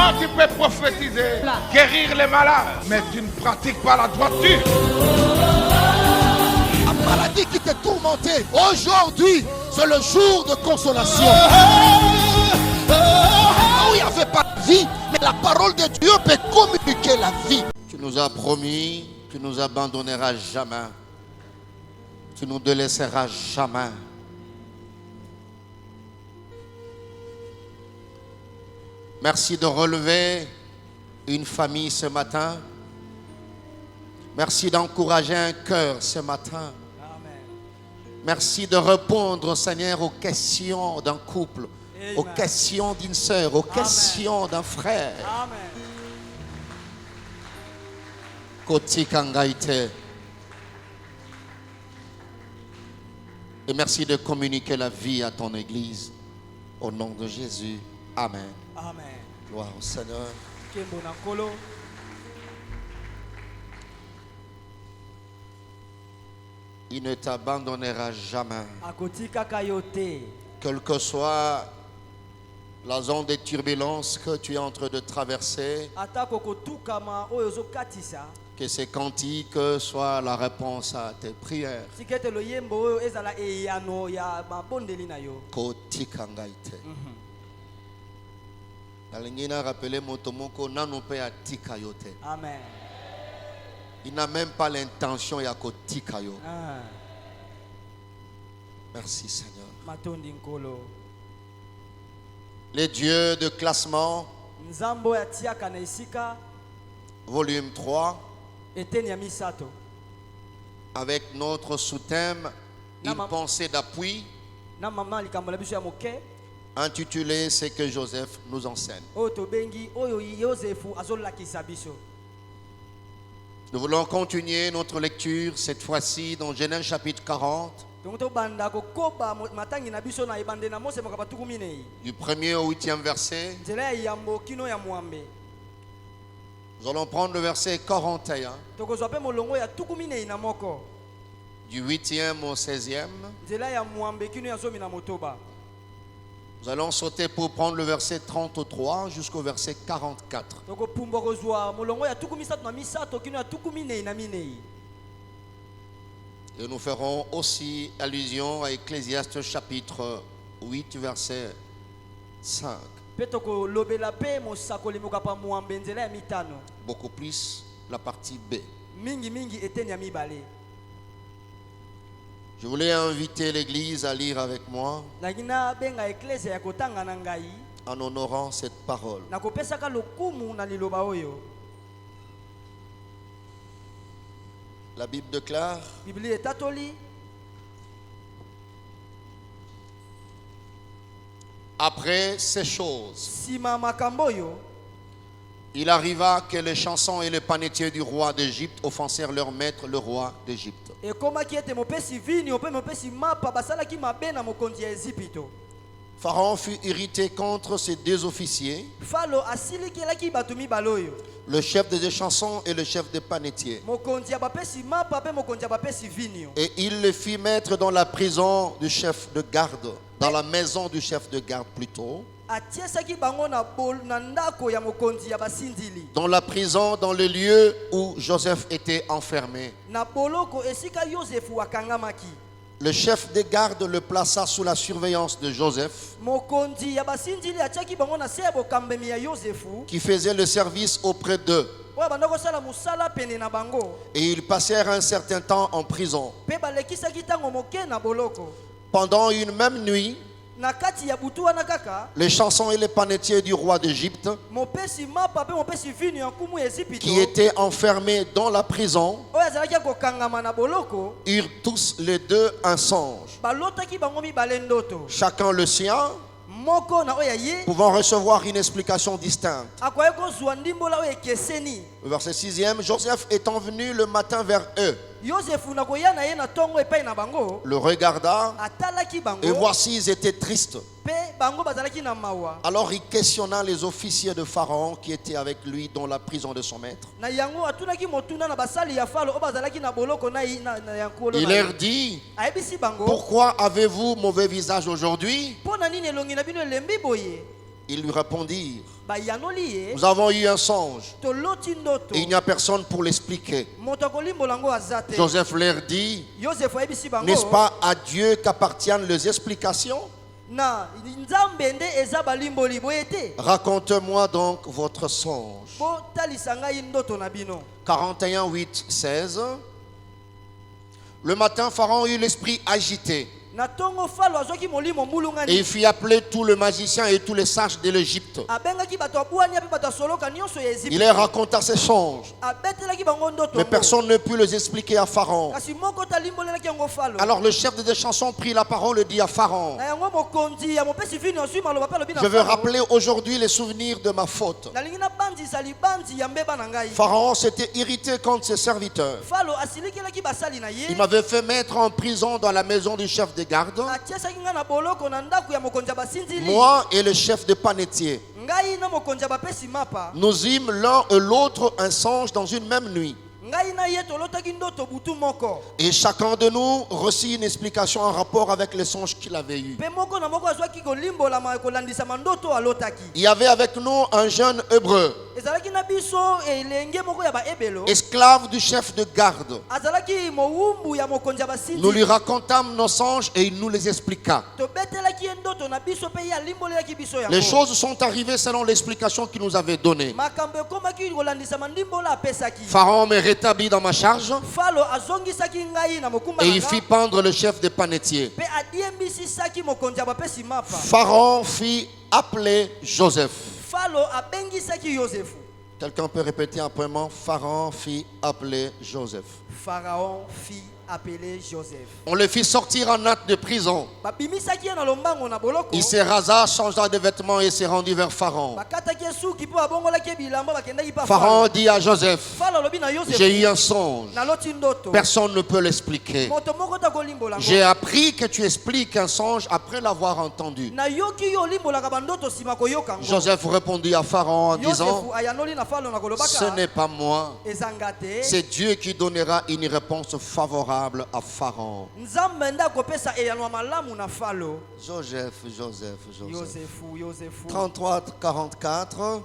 Toi, tu peux prophétiser, guérir les malades, mais tu ne pratiques pas la droiture. La maladie qui te tourmentait, aujourd'hui, c'est le jour de consolation. Où il n'y avait pas de vie, mais la parole de Dieu peut communiquer la vie. Tu nous as promis, tu ne nous abandonneras jamais. Tu ne nous délaisseras jamais. Merci de relever une famille ce matin. Merci d'encourager un cœur ce matin. Amen. Merci de répondre, Seigneur, aux questions d'un couple, Amen. aux questions d'une sœur, aux questions d'un frère. Amen. Koti Kangaite. Et merci de communiquer la vie à ton Église. Au nom de Jésus. Amen. Amen. Gloire au Seigneur. Kembo na kolo. Il ne t'abandonnera jamais. Akotika kayote. Quelle que soit la zone de turbulence que tu es en train de traverser, Atako kotukama oyozo katisa. que ces cantiques soient la réponse à tes prières. Sikete lo yembo oyo ezala eyano ya mabondeli na yo. Koti Kangaite. Nalingina rappeler motomoko nanu pe atika yote. Amen. Il n'a même pas l'intention ya kotika yo. Ah. Merci Seigneur. Matondi nkolo. Les dieux de classement, Nzambo ya tiaka na isika. volume 3, Eteni ya misato. avec notre sous-thème, une pensée d'appui, Na mama likambo la biso ya moke. intitulé Ce que Joseph nous enseigne. Oyo tobengi oyo Yosefu azolakisa biso. Nous voulons continuer notre lecture, cette fois-ci dans Genèse chapitre 40, Donc banda ko koba matangi na biso na ebande na Mose makaba tukumine. du 1er au 8e verset. Nzela ya yambo kino ya mwambe. Nous allons prendre le verset 41, Tokozwa pe molongo ya tukumine na moko. du 8e au 16e. Nzela ya mwambe kino ya zomi na motoba. Nous allons sauter pour prendre le verset 33 jusqu'au verset 44. Toko pumbo kozwa molongo ya tukumisato na misato kino ya tukumine na minei. Et nous ferons aussi allusion à Ecclésiaste chapitre 8 verset 5. Pe toko lobela pe mosakoli mokapa mwambe nzela ya mitano. Beaucoup plus la partie B. Mingi mingi eteni ya mibale. Je voulais inviter l'Église à lire avec moi Nagina benga eklezia ya kotanga na ngai. en honorant cette parole. Na kopesaka lokumu na liloba oyo. La Bible déclare: Biblia etatoli. après ces choses, Sima makambo yo. il arriva que les chansons et les panetiers du roi d'Égypte offensèrent leur maître, le roi d'Égypte. Et comment qui était mopesi vini, ope mopesi mapa basala ki mabena mokonzi ya Ezipito. Pharaon fut irrité contre ses deux officiers, Falo asili ki laki batumi baloyo. le chef des chansons et le chef des panetiers. Mokonzi ya bapesi mapa pe mokonzi ya bapesi vini. Et il le fit mettre dans la prison du chef de garde, dans la maison du chef de garde plutôt, Atiesaki bango na bol na ndako ya mokonzi ya basindili. dans la prison, dans le lieu où Joseph était enfermé. Na boloko esika Yosefu wakangamaki. Le chef des gardes le plaça sous la surveillance de Joseph, Mokonzi ya basindili atiaki bango na se ya bokambemi ya Yosefu. qui faisait le service auprès d'eux. Oyo bandako sala musala pene na bango. Et ils passèrent un certain temps en prison. Pe balekisaki tango moke na boloko. Pendant une même nuit, Na kati ya butu wana kaka. les chansons et les panetiers du roi d'Égypte, Mopesi mapa pe mopesi vini ya nkumu ya Ezipito. qui étaient enfermés dans la prison, Oyo azalaki ya kokangama na boloko. eurent tous les deux un songe, Balotaki bango mibale ndoto. chacun le sien, Moko na oya ye. pouvant recevoir une explication distincte. Akoye kozwa ndimbola oyo ekeseni. Le verset 6e, Joseph étant venu le matin vers eux, Yosefu na koya na ye na tongo epai na bango. le regarda, Atalaki bango. et voici ils étaient tristes. Pe bango bazalaki na mawa. Alors il questionna les officiers de Pharaon qui étaient avec lui dans la prison de son maître. Na yango atunaki motuna na basali ya falo o bazalaki na boloko na yankolo. Il leur dit: Ayebisi bango. pourquoi avez-vous mauvais visage aujourd'hui? Pona nini elongi na bino elembi boye. Ils lui répondirent, bayanoli ye nous avons eu un songe toloti ndoto et il n'y a personne pour l'expliquer. moto akolimbola yango aza te. Joseph leur dit, Yosefu ayebisi bango n'est-ce pas à Dieu qu'appartiennent les explications? na nzambe nde eza balimboli boye te. Racontez-moi donc votre songe. botalisa ngai ndoto na bino. 41, 8, 16. Le matin, Pharaon eut l'esprit agité. Na tongo falo azwaki molimo mbulungani. Et il fit appeler tous les magiciens et tous les sages de l'Égypte. abengaki bato abwani ape bato asoloka nyonso ya Ezipte. Il leur raconta ses songes. abetelaki bango ndoto Mais ngo. personne ne put les expliquer à Pharaon. kasi moko talimbolelaki yango falo. Alors le chef des chansons prit la parole et dit à Pharaon, na yango mokonzi ya mopesi vini osui maloba pe alobi na je veux Faraon, rappeler aujourd'hui les souvenirs de ma faute. nalingi nabandisa libandi ya mbeba na ngai. Pharaon s'était irrité contre ses serviteurs. falo asilikelaki basali na ye. Il m'avait fait mettre en prison dans la maison du chef de garde, atiasaki ngai na boloko na ndako ya mokonzi ya basinzili. moi et le chef de panetier. ngai na mokonzi ya bapesi mapa. Nous eûmes l'un et l'autre un songe dans une même nuit. ngai na ye tolotaki ndoto butu moko. Et chacun de nous reçut une explication en rapport avec les songes qu'il avait eus. mpe moko na moko azwaki kolimbolama kolandisama ndoto alotaki. Il y avait avec nous un jeune hébreu, ezalaki na biso elenge moko ya baebelo. esclave du chef de garde. azalaki mowumbu ya mokonzi ya Nous lui basinzi. racontâmes nos songes et il nous les expliqua. tobetelaki ye ndoto na biso mpe ye alimbolelaki biso Les yango. choses sont arrivées selon l'explication qu'il nous avait donnée. makambo ekomaki kolandisama ndimbola apesaki. Pharaon me rétablit dans ma charge falo azongisaki ngai na mokumba et na il nga, fit pendre le chef des panetiers. mpe adiembisisaki mokonzi ya bapesi mapa. Pharaon fit appeler Joseph. falo abengisaki yosefu. Quelqu'un peut répéter après moi? Pharaon fit appeler Joseph. Pharaon fit appeler Joseph. On le fit sortir en hâte de prison. babimisaki ye na lombango na boloko. Il se rasa, changea de vêtements et se rendit vers Pharaon. bakataki ye suki mpo abongolaki ye bilamba bakendaki pa Pharaon dit à Joseph, falo alobi na yosefu, j'ai eu un songe. naloti ndoto. Personne ne peut l'expliquer. moto moko ta kolimbola ngo. J'ai appris que tu expliques un songe après l'avoir entendu. nayoki yo olimbolaka bandoto nsima koyoka ngo. Joseph répondit à Pharaon en disant, yosefu ayanoli na falo na ce kolobaka n'est pas moi. ezanga te. C'est Dieu qui donnera une réponse favorable à Pharaon. nzambe nde akopesa eyanwa malamu na falo. Joseph. yosefu 33, 44.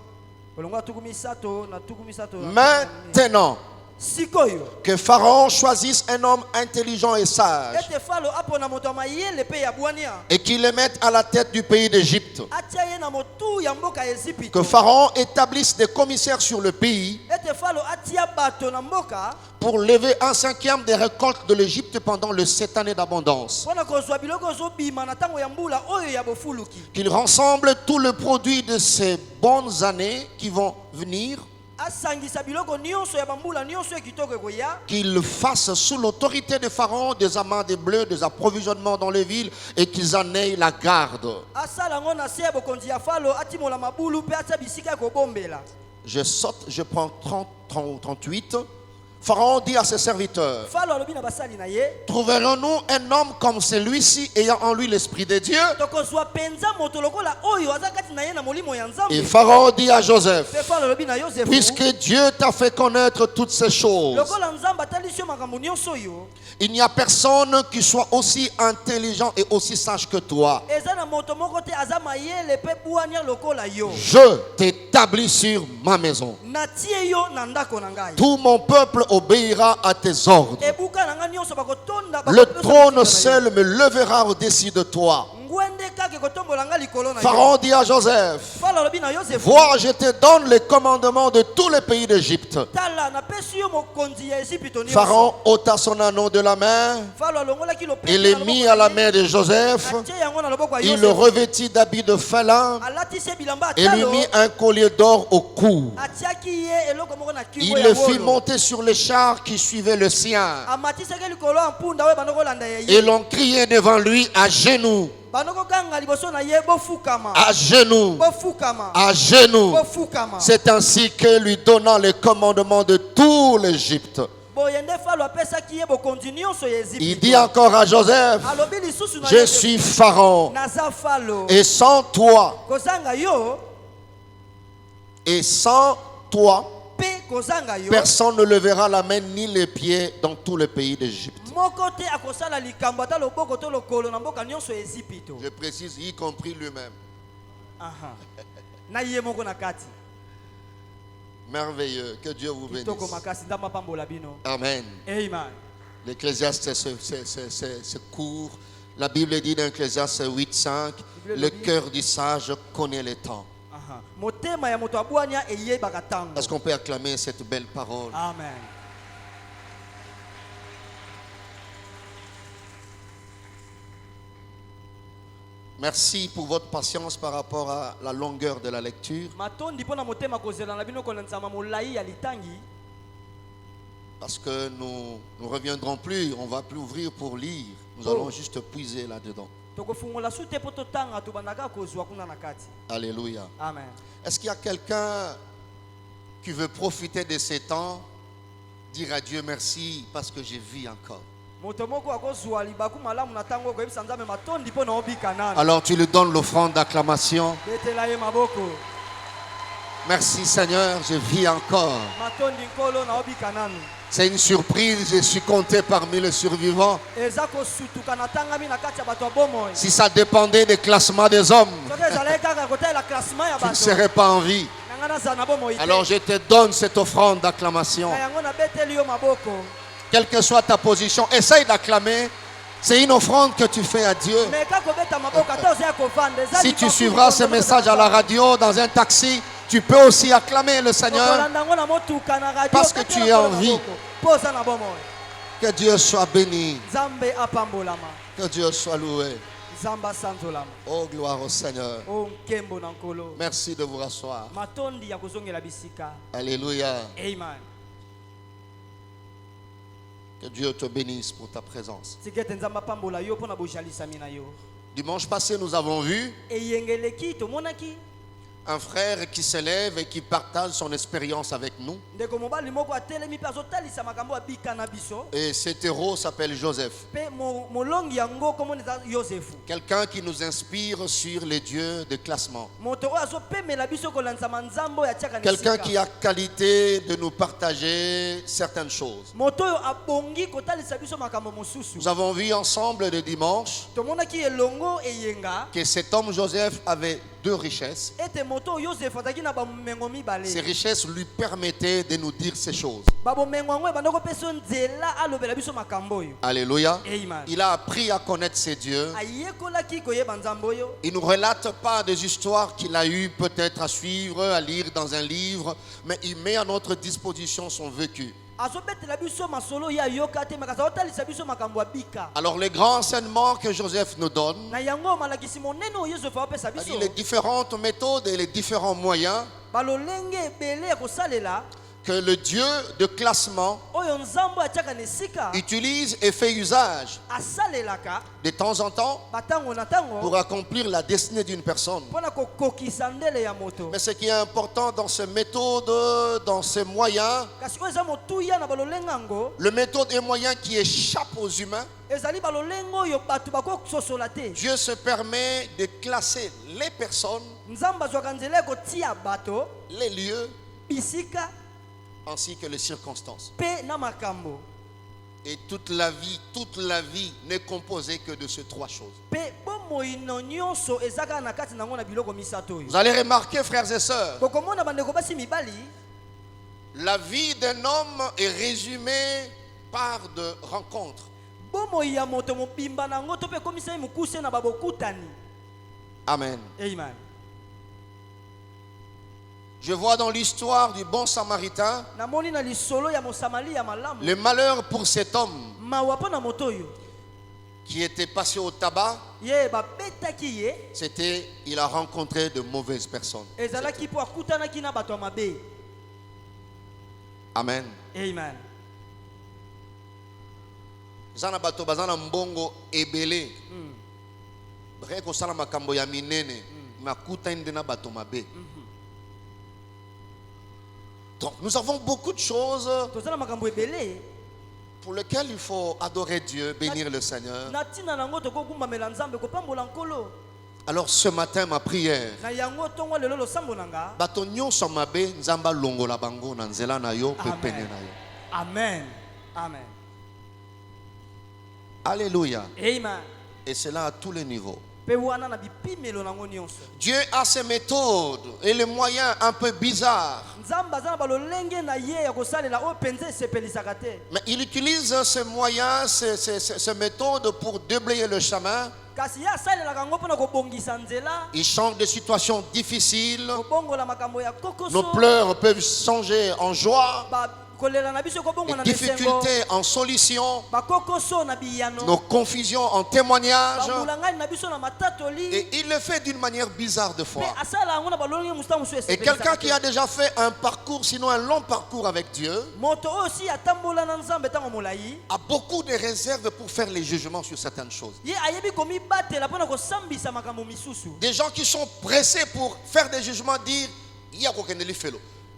olongo ya tuku misato na tuku misato. Maintenant, sikoyo que Pharaon choisisse un homme intelligent et sage ete falo apona moto ya mayele mpe ya bwania. et qu'il le mette à la tête du pays d'Égypte. atia ye na motu ya mboka ya Ezipito. Que Pharaon établisse des commissaires sur le pays ete falo atia bato na mboka pour lever un cinquième des récoltes de l'Égypte pendant les 7 années d'abondance. mpona kozwa biloko ezobima na ntango ya mbula oyo ya bofuluki. Qu'il rassemble tout le produit de ces bonnes années qui vont venir. asangisa biloko nyonso ya bambula nyonso ya kitoko ekoya. Qu'il fasse sous l'autorité de Pharaon des amas de bleu, des approvisionnements dans les villes et qu'ils en aient la garde. asala yango na se ya bokonzi ya falo atimola mabulu mpe atia bisika ya kobombela. Je saute, je prends 38. Pharaon dit à ses serviteurs, falo alobi na basali na ye, trouverons-nous un homme comme celui-ci ayant en lui l'Esprit de Dieu? tokozwa penza moto lokola oyo aza kati na ye na molimo ya Et nzambe. Pharaon dit à Joseph, mpe falo alobi na yosefu, puisque Dieu t'a fait connaître toutes ces choses, lokola nzambe atalisi yo makambo nyonso oyo, il n'y a personne qui soit aussi intelligent et aussi sage que toi. eza na moto moko te aza mayele mpe bwania lokola yo. Je t'établis sur ma maison. natie yo na ndako na ngai. Tout mon peuple obéira à tes ordres. ebuka na ngai nyonso bakotonda. Le trône seul me levera au-dessus de toi. ngwende kaka ekotombola ngai likolo na yo. Pharaon dit à Joseph, falo alobi na yosefu, vois, je te donne les commandements de tous les pays d'Égypte. tala napesi yo mokonzi ya Ezipito nyonso. Pharaon ôta son anneau de la main falo alongolaki lopete et na le loboko mit na à la ye, main de Joseph. atie yango na loboko ya Il le Yosefu. revêtit d'habits de félin alatisi ye bilamba et lui atalo, mit un collier d'or au cou. atiaki ye eloko moko na kingo Il ya le fit wolo. monter sur le char qui suivait le sien. amatisaki likolo ya mpunda oyo bandoko olanda ya Et ye. l'on criait devant lui à genoux, bandoko kanga liboso na ye bofukama. à genoux, bofukama. à genoux. bofukama. C'est ainsi que lui donnant les commandements de tout l'Égypte. boye nde falo apesaki ye bokonzi nyonso ya Il Ezipito. dit encore à Joseph, alobi lisusu na je ye, suis Pharaon naza falo. et sans toi, kozanga yo et sans toi, mpe kozanga yo personne ne levera la main ni les pieds dans tout le pays d'Égypte. moko te akosala likambo ata loboko to lokolo na mboka nyonso ya Ezipito. Je précise, y compris lui-même. Aha. na ye moko na kati. Merveilleux. Que Dieu vous bénisse. Kitoko makasi ndamba pambola bino. Amen. Amen. L'Ecclésiaste, c'est court. La Bible dit dans Ecclésiaste 8:5, le cœur du sage connaît les temps. Motema ya moto abwanya eyebaka tango. Est-ce qu'on peut acclamer cette belle parole? Amen. Merci pour votre patience par rapport à la longueur de la lecture. Matondi pona motema kozela na bino konanzama molai ya litangi. Parce que nous ne reviendrons plus, on ne va plus ouvrir pour lire. Nous allons juste puiser là-dedans. Alléluia. Amen. Est-ce qu'il y a quelqu'un qui veut profiter de ces temps, dire à Dieu merci parce que j'ai vu encore? Alors tu lui donnes l'offrande d'acclamation. Merci Seigneur, je vis encore. C'est une surprise, je suis compté parmi les survivants. Si ça dépendait des classements des hommes, tu ne serais pas en vie. Alors je te donne cette offrande d'acclamation. Quelle que soit ta position, essaye d'acclamer. C'est une offrande que tu fais à Dieu. Si tu suivras ce message à la radio, dans un taxi, tu peux aussi acclamer le Seigneur parce que tu es en vie. Que Dieu soit béni. Que Dieu soit loué. Oh, gloire au Seigneur. Merci de vous rasseoir. Alléluia. Amen. Que Dieu te bénisse pour ta présence. Dimanche passé, nous avons vu un frère qui s'élève et qui partage son expérience avec nous. Et cet héros s'appelle Joseph. Quelqu'un qui nous inspire sur les dieux de classement. Quelqu'un qui a qualité de nous partager certaines choses. Nous avons vu ensemble le dimanche que cet homme Joseph avait deux richesses. Ces richesses lui permettaient de nous dire ces choses. Alléluia. Il a appris à connaître ses dieux. Il ne nous relate pas des histoires qu'il a eues peut-être à suivre, à lire dans un livre, mais il met à notre disposition son vécu. Alors les grands enseignements que Joseph nous donne, les différentes méthodes et les différents moyens que le Dieu de classement utilise et fait usage de temps en temps pour accomplir la destinée d'une personne. Mais ce qui est important dans ces méthodes, dans ces moyens, le méthode et moyen qui échappe aux humains, Dieu se permet de classer les personnes, les lieux, ainsi que les circonstances. Et toute la vie n'est composée que de ces trois choses. Vous allez remarquer, frères et sœurs, la vie d'un homme est résumée par de rencontres. Amen. Amen. Je vois dans l'histoire du bon samaritain le malheur pour cet homme qui était passé au tabac. C'était, il a rencontré de mauvaises personnes. Amen. Amen. Zana bato bazana mbongo ebele. Breko sala makambo ya minene makuta ndena bato mabe. Donc nous avons beaucoup de choses pour lesquelles il faut adorer Dieu, bénir le Seigneur. Alors ce matin, ma prière, Amen. Alléluia. Amen. Et cela à tous les niveaux. Dieu a ses méthodes et les moyens un peu bizarres. Mais il utilise ces moyens, ces méthodes pour déblayer le chemin. Il change de situations difficiles. Nos pleurs peuvent changer en joie. Les difficultés en solution, nos confusions en témoignage. Et il le fait d'une manière bizarre de fois. Et quelqu'un qui a déjà fait un parcours, sinon un long parcours avec Dieu, a beaucoup de réserves pour faire les jugements sur certaines choses. Des gens qui sont pressés pour faire des jugements, dire il y a aucun fait.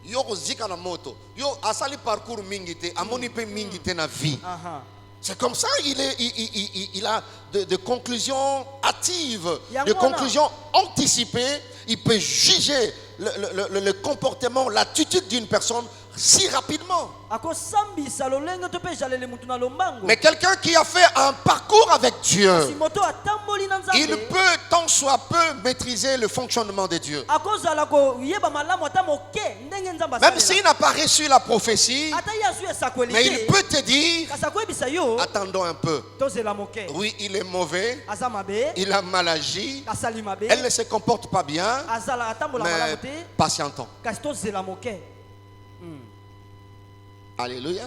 Yo zika na moto yo asali parcours mingite amoni pe mingite na vie. C'est comme ça, il a de conclusions hâtives, de conclusions anticipées. Il peut juger le comportement, l'attitude d'une personne si rapidement. Mais quelqu'un qui a fait un parcours avec Dieu, il peut tant soit peu maîtriser le fonctionnement de Dieu. Même s'il n'a pas reçu la prophétie, mais il peut te dire, attendons un peu. Oui, il est mauvais, il a mal agi, elle ne se comporte pas bien, mais patientons. Alléluia.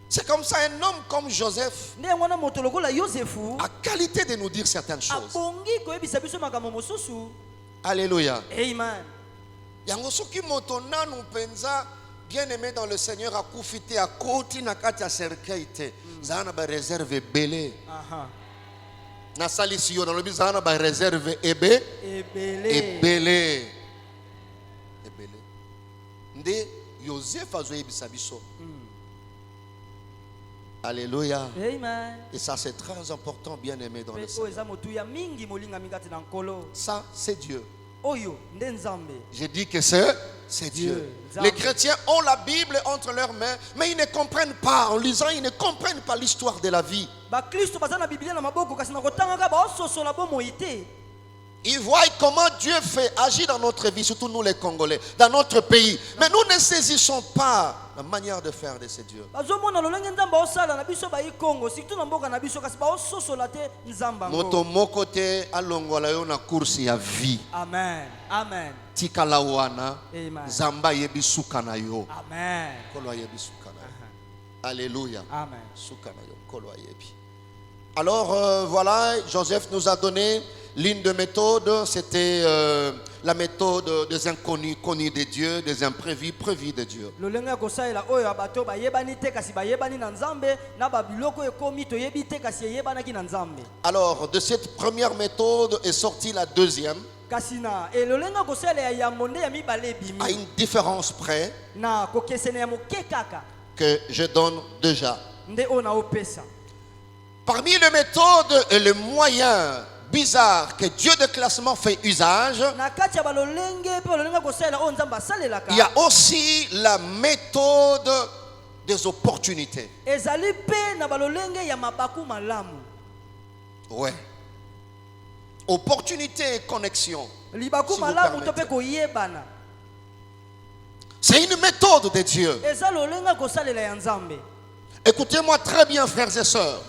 C'est comme ça, un homme comme Joseph a qualité de nous dire certaines choses. Alléluia. Amen. Bien aimé dans le Seigneur, a koufité à côté na kati ya cercueil te. Zana ba réserve belé. Na salisi yo dans le bizana ba réserve belé. Nde Joseph a joué bisabiso. Alléluia. Amen. Et ça c'est très important, bien aimé dans le Seigneur. Ça c'est Dieu. J'ai dit que c'est Dieu. Les chrétiens ont la Bible entre leurs mains, mais ils ne comprennent pas. En lisant, ils ne comprennent pas l'histoire de la vie. Ils voient comment Dieu fait agir dans notre vie, surtout nous les Congolais, dans notre pays. Mais nous ne saisissons pas la manière de faire de ces dieux. Moto mokote alongola yo na kursi ya vie. Amen. Amen. Tikala wana. Zamba yebi sukana yo. Amen. Kolo yebi sukana. Alléluia. Amen. Sukana yo kolo yebi. Alors voilà, Joseph nous a donné l'une de méthode, c'était la méthode des inconnus connus de Dieu, des imprévus prévus de Dieu. Alors de cette première méthode est sortie la deuxième. À une différence près que je donne déjà. Parmi les méthodes et les moyens bizarres que Dieu de classement fait usage, il y a aussi la méthode des opportunités. Ouais. Opportunité et connexion. Si vous permettez. C'est une méthode de Dieu. Écoutez-moi très bien, frères et sœurs.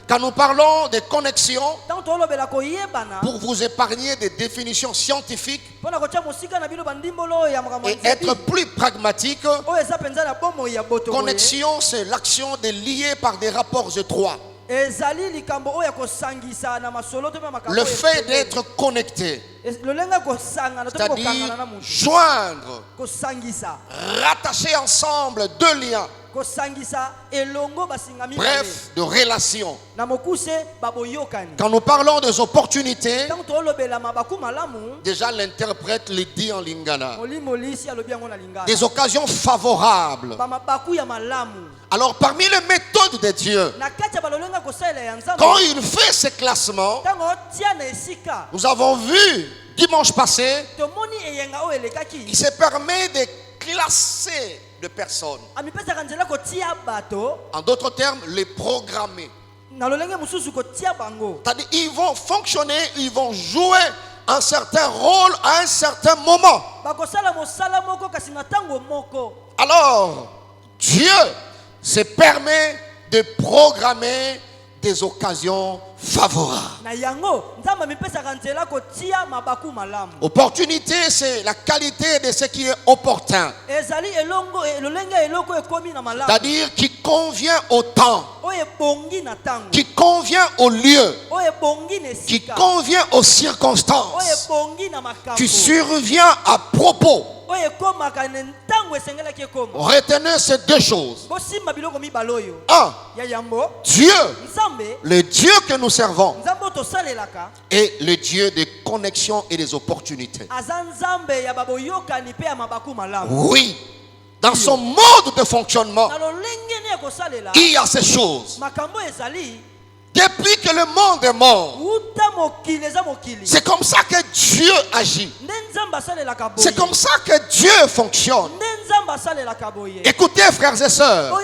Quand nous parlons de connexion, pour vous épargner des définitions scientifiques et être plus pragmatique, connexion, c'est l'action de lier par des rapports étroits. Le fait d'être connecté, c'est-à-dire joindre, rattacher ensemble deux liens, bref, de relations. Quand nous parlons des opportunités, déjà l'interprète le dit en lingala, des occasions favorables. Alors parmi les méthodes de Dieu, quand il fait ce classement, nous avons vu dimanche passé, il se permet de classer de personnes. En d'autres termes, les programmer. C'est-à-dire ils vont fonctionner, ils vont jouer un certain rôle à un certain moment. Alors, Dieu se permet de programmer des occasions favorables. Opportunité, c'est la qualité de ce qui est opportun. C'est-à-dire qui convient au temps, qui convient au lieu, qui convient aux circonstances. Tu surviens à propos. Retenez ces deux choses. Un, Dieu, le Dieu que nous servons, est le Dieu des connexions et des opportunités. Oui, dans son mode de fonctionnement, il y a ces choses. Depuis que le monde est mort, c'est comme ça que Dieu agit. C'est comme ça que Dieu fonctionne. Écoutez, frères et sœurs,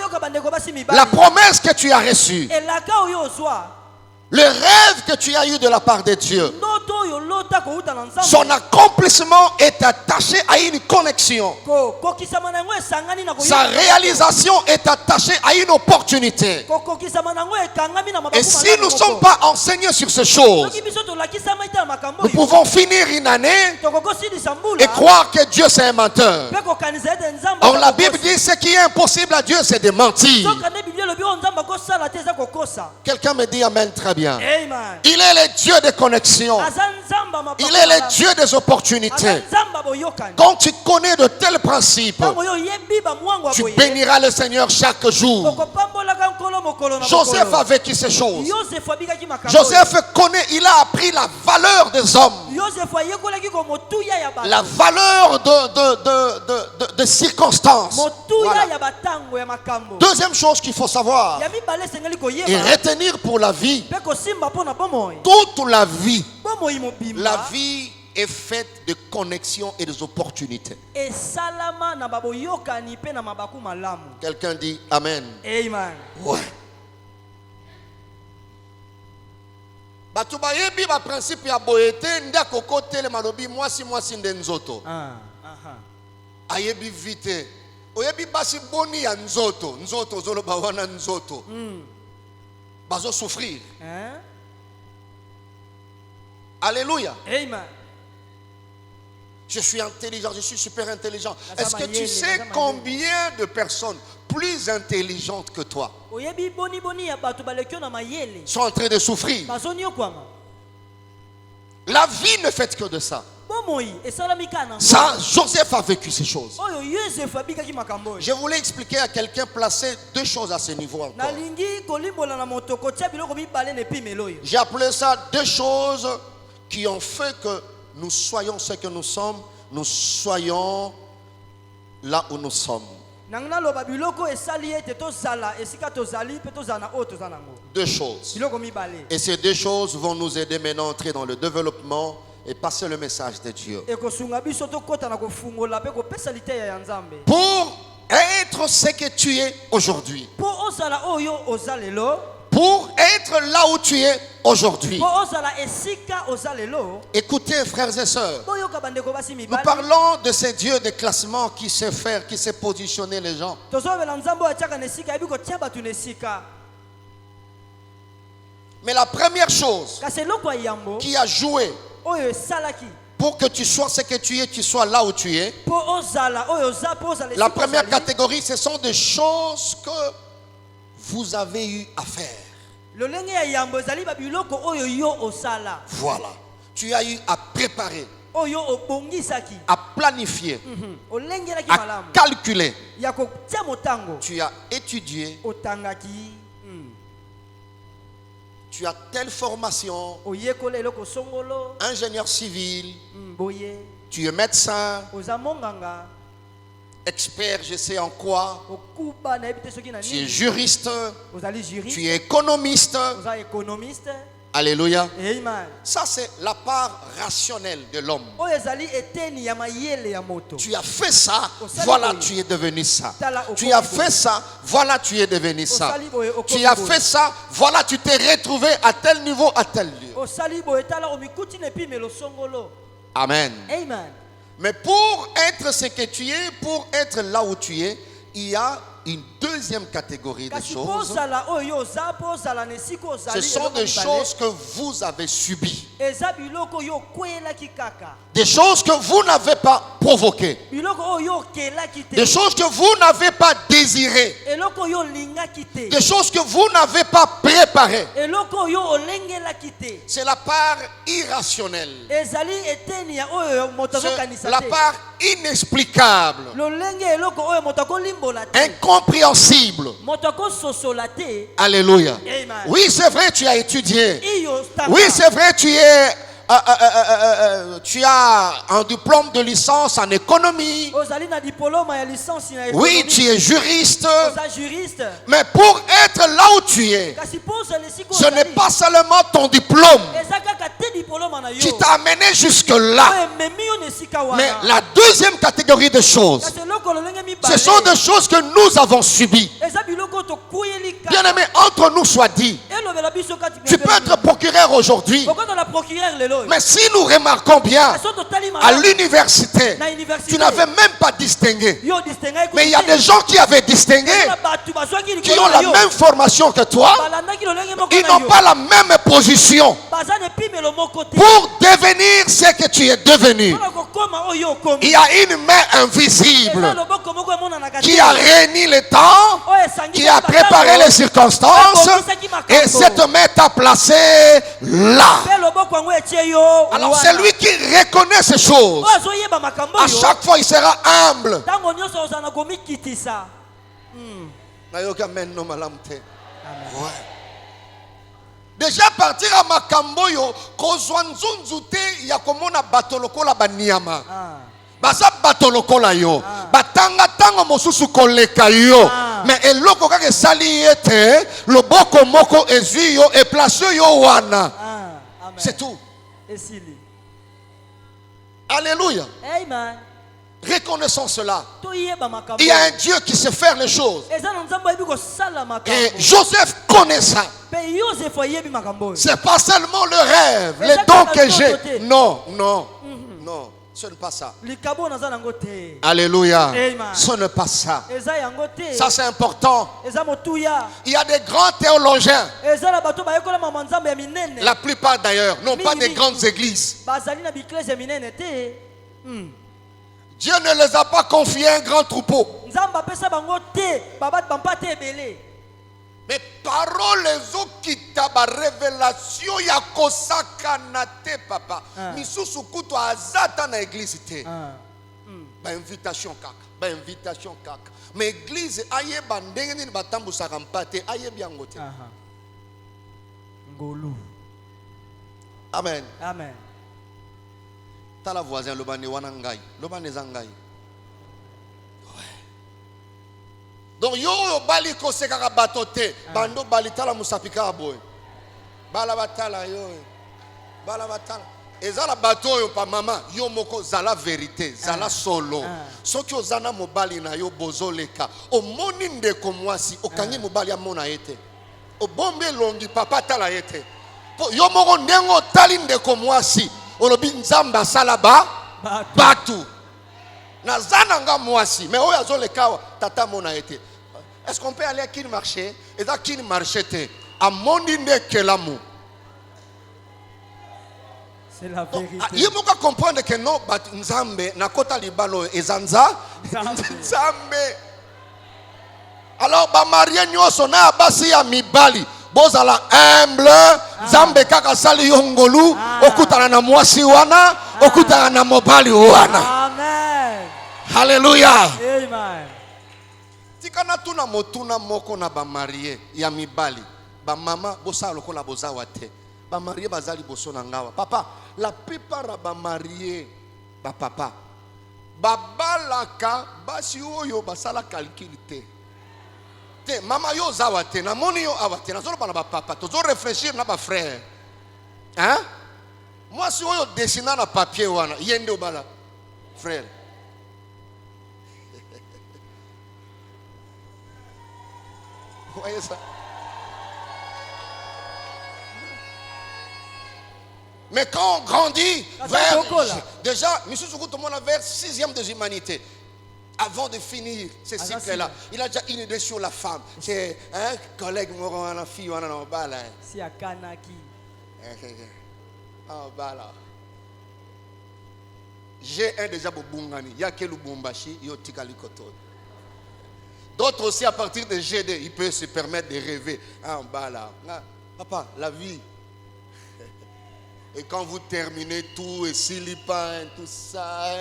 la promesse que tu as reçue, le rêve que tu as eu de la part de Dieu, son accomplissement est attaché à une connexion. Sa réalisation est attachée à une opportunité. Et si nous ne sommes pas enseignés sur ces choses, nous pouvons finir une année et croire que Dieu c'est un menteur. Or la Bible dit ce qui est impossible à Dieu c'est de mentir. Quelqu'un me dit amen très bien. Amen. Il est le Dieu des connexions. Il est le Dieu des opportunités. Quand tu connais de tels principes, tu béniras le Seigneur chaque jour. Joseph a vécu ces choses. Joseph connaît, il a appris la valeur des hommes. La valeur de circonstances. Voilà. Deuxième chose qu'il faut savoir et retenir pour la vie. Toute la vie est faite de connexions et des opportunités. Quelqu'un dit Amen. Amen. Ouais. Batu bayebi ba principe ya boyete nda kokote le malobi mwasi nde nzoto. Ayebi vite. Oyebi basi boni ya nzoto zolo bawana nzoto. Bazo souffrir. Alléluia. Amen. Je suis intelligent, je suis super intelligent. Est-ce que tu sais combien de personnes plus intelligentes que toi sont en train de souffrir? La vie ne fait que de ça. Ça, Joseph a vécu ces choses. Je voulais expliquer à quelqu'un, placer deux choses à ce niveau encore. J'ai appelé ça deux choses qui ont fait que nous soyons ce que nous sommes, nous soyons là où nous sommes. Deux choses. Et ces deux choses vont nous aider maintenant à entrer dans le développement et passer le message de Dieu. Pour être ce que tu es aujourd'hui. Pour être là où tu es aujourd'hui. Écoutez, frères et sœurs, nous parlons de ce Dieu de classement qui sait faire, qui sait positionner les gens. Mais la première chose qui a joué pour que tu sois ce que tu es, tu sois là où tu es. La première catégorie, ce sont des choses que vous avez eu à faire. Voilà. Tu as eu à préparer, à planifier, à calculer. Tu as étudié. Tu as telle formation, ingénieur civil, tu es médecin, expert je sais en quoi, tu es juriste, tu es économiste, Alléluia. Amen. Ça, c'est la part rationnelle de l'homme. Tu as fait ça, voilà, tu es devenu ça. Tu as fait ça, voilà, tu es devenu ça. Tu as fait ça, voilà, tu t'es retrouvé à tel niveau, à tel lieu. Amen. Amen. Mais pour être ce que tu es, pour être là où tu es, il y a une deuxième catégorie de choses. Ce sont des choses que vous avez subies. Des choses que vous n'avez pas provoquées. Des choses que vous n'avez pas désirées. Des choses que vous n'avez pas préparées. C'est la part irrationnelle. C'est la part inexplicable. Incompréhensible. Alléluia. Amen. Oui, c'est vrai, tu as étudié. Oui, c'est vrai, tu as un diplôme de licence en économie. Oui, tu es juriste. Mais pour être là où tu es, ce n'est pas seulement ton diplôme qui t'a amené jusque-là. Mais la deuxième catégorie de choses, ce sont des choses que nous avons subies. Bien aimé, entre nous soit dit, tu peux être procureur aujourd'hui. Mais si nous remarquons bien, à l'université, tu n'avais même pas distingué. Mais il y a des gens qui avaient distingué, qui ont la même formation que toi. Ils n'ont pas la même position pour devenir ce que tu es devenu. Il y a une main invisible qui a réuni le temps, qui a préparé les circonstances, et cette main t'a placé là. Alors c'est lui qui reconnaît ces choses. À chaque fois il sera humble. Déjà partir à Makamboyo, kozwanzunzute ya komona batolokola baniama. Baza batolokola yo. Batanga tango mosusu koleka yo. Mais eloko kaka sali ete loboko moko ezwi yo et place yo wana. C'est tout. Alléluia. Amen. Reconnaissons cela. Il y a un Dieu qui sait faire les choses. Et Joseph connaît ça. C'est pas seulement le rêve, les dons que j'ai. Non, non, non. Ce n'est pas ça. Alléluia. Amen. Ce n'est pas ça. Ça c'est important. Il y a des grands théologiens. La plupart d'ailleurs n'ont pas des grandes églises. Dieu ne les a pas confiés un grand troupeau. Mais parole les okita ba révélation ya kosaka na te papa. Misusu kuto azata na église te. Ba invitation kaka, ba invitation kaka. Mais église aye ba ndenge nini batambusa kampate aye biango te. Ngolu. Amen. Amen. Tala voisin lobani wana ngai, lobani zangai. Donc yo bali ko sekaka batote bando bali tala musapika boy bala batala yo bala batala ezala bato yo pa mama yo moko zala vérité zala solo soki ozana mobali na yo bozoleka omoni ndeko mwasi okangi mobali amona yete obombe longi papa tala yete yo moko ndengo tali ndeko mwasi olobi nzamba salaba batu na zananga mwasi mais oyo azoleka tata mona yete. Est-ce qu'on peut aller à qui marché et dans qui marché à mon dîner que l'amour. C'est la vérité. Il faut comprendre que non, Nzambe nakota libalo ezanza Nzambe. Alors ba marié nyoso na basi ya mibali bozala humble Nzambe kaka sali yongolu okutana na mwasi wana okutana na mobali wana. Amen. Alléluia. Amen. Tikana tuna motuna moko na ba marié ya mibali ba mama bosa lokola bozawa te ba marié bazali boso na ngawa papa la plupart ba marié ba papa babalaka basi oyo basala calcul te mama yo zawa te na moni yo awa te na zolo bana ba papa tozo réfléchir na ba frère Hein? Moi, si on dessine dans papier, yende obala, frère. Vous voyez ça? Mais quand on grandit vers, déjà, M. Soukou, tout le monde vers 6e des humanités. Avant de finir ce cycle-là, il a déjà une idée sur la femme. C'est un collègue, la fille, on a un bal. Si à Kanaki. J'ai un déjà Bungani. Il y a quel Bumbashi, il y a Tikali Koto. D'autres aussi, à partir de GD, ils peuvent se permettre de rêver. Papa, la vie. Et quand vous terminez tout, et Silipan, tout ça,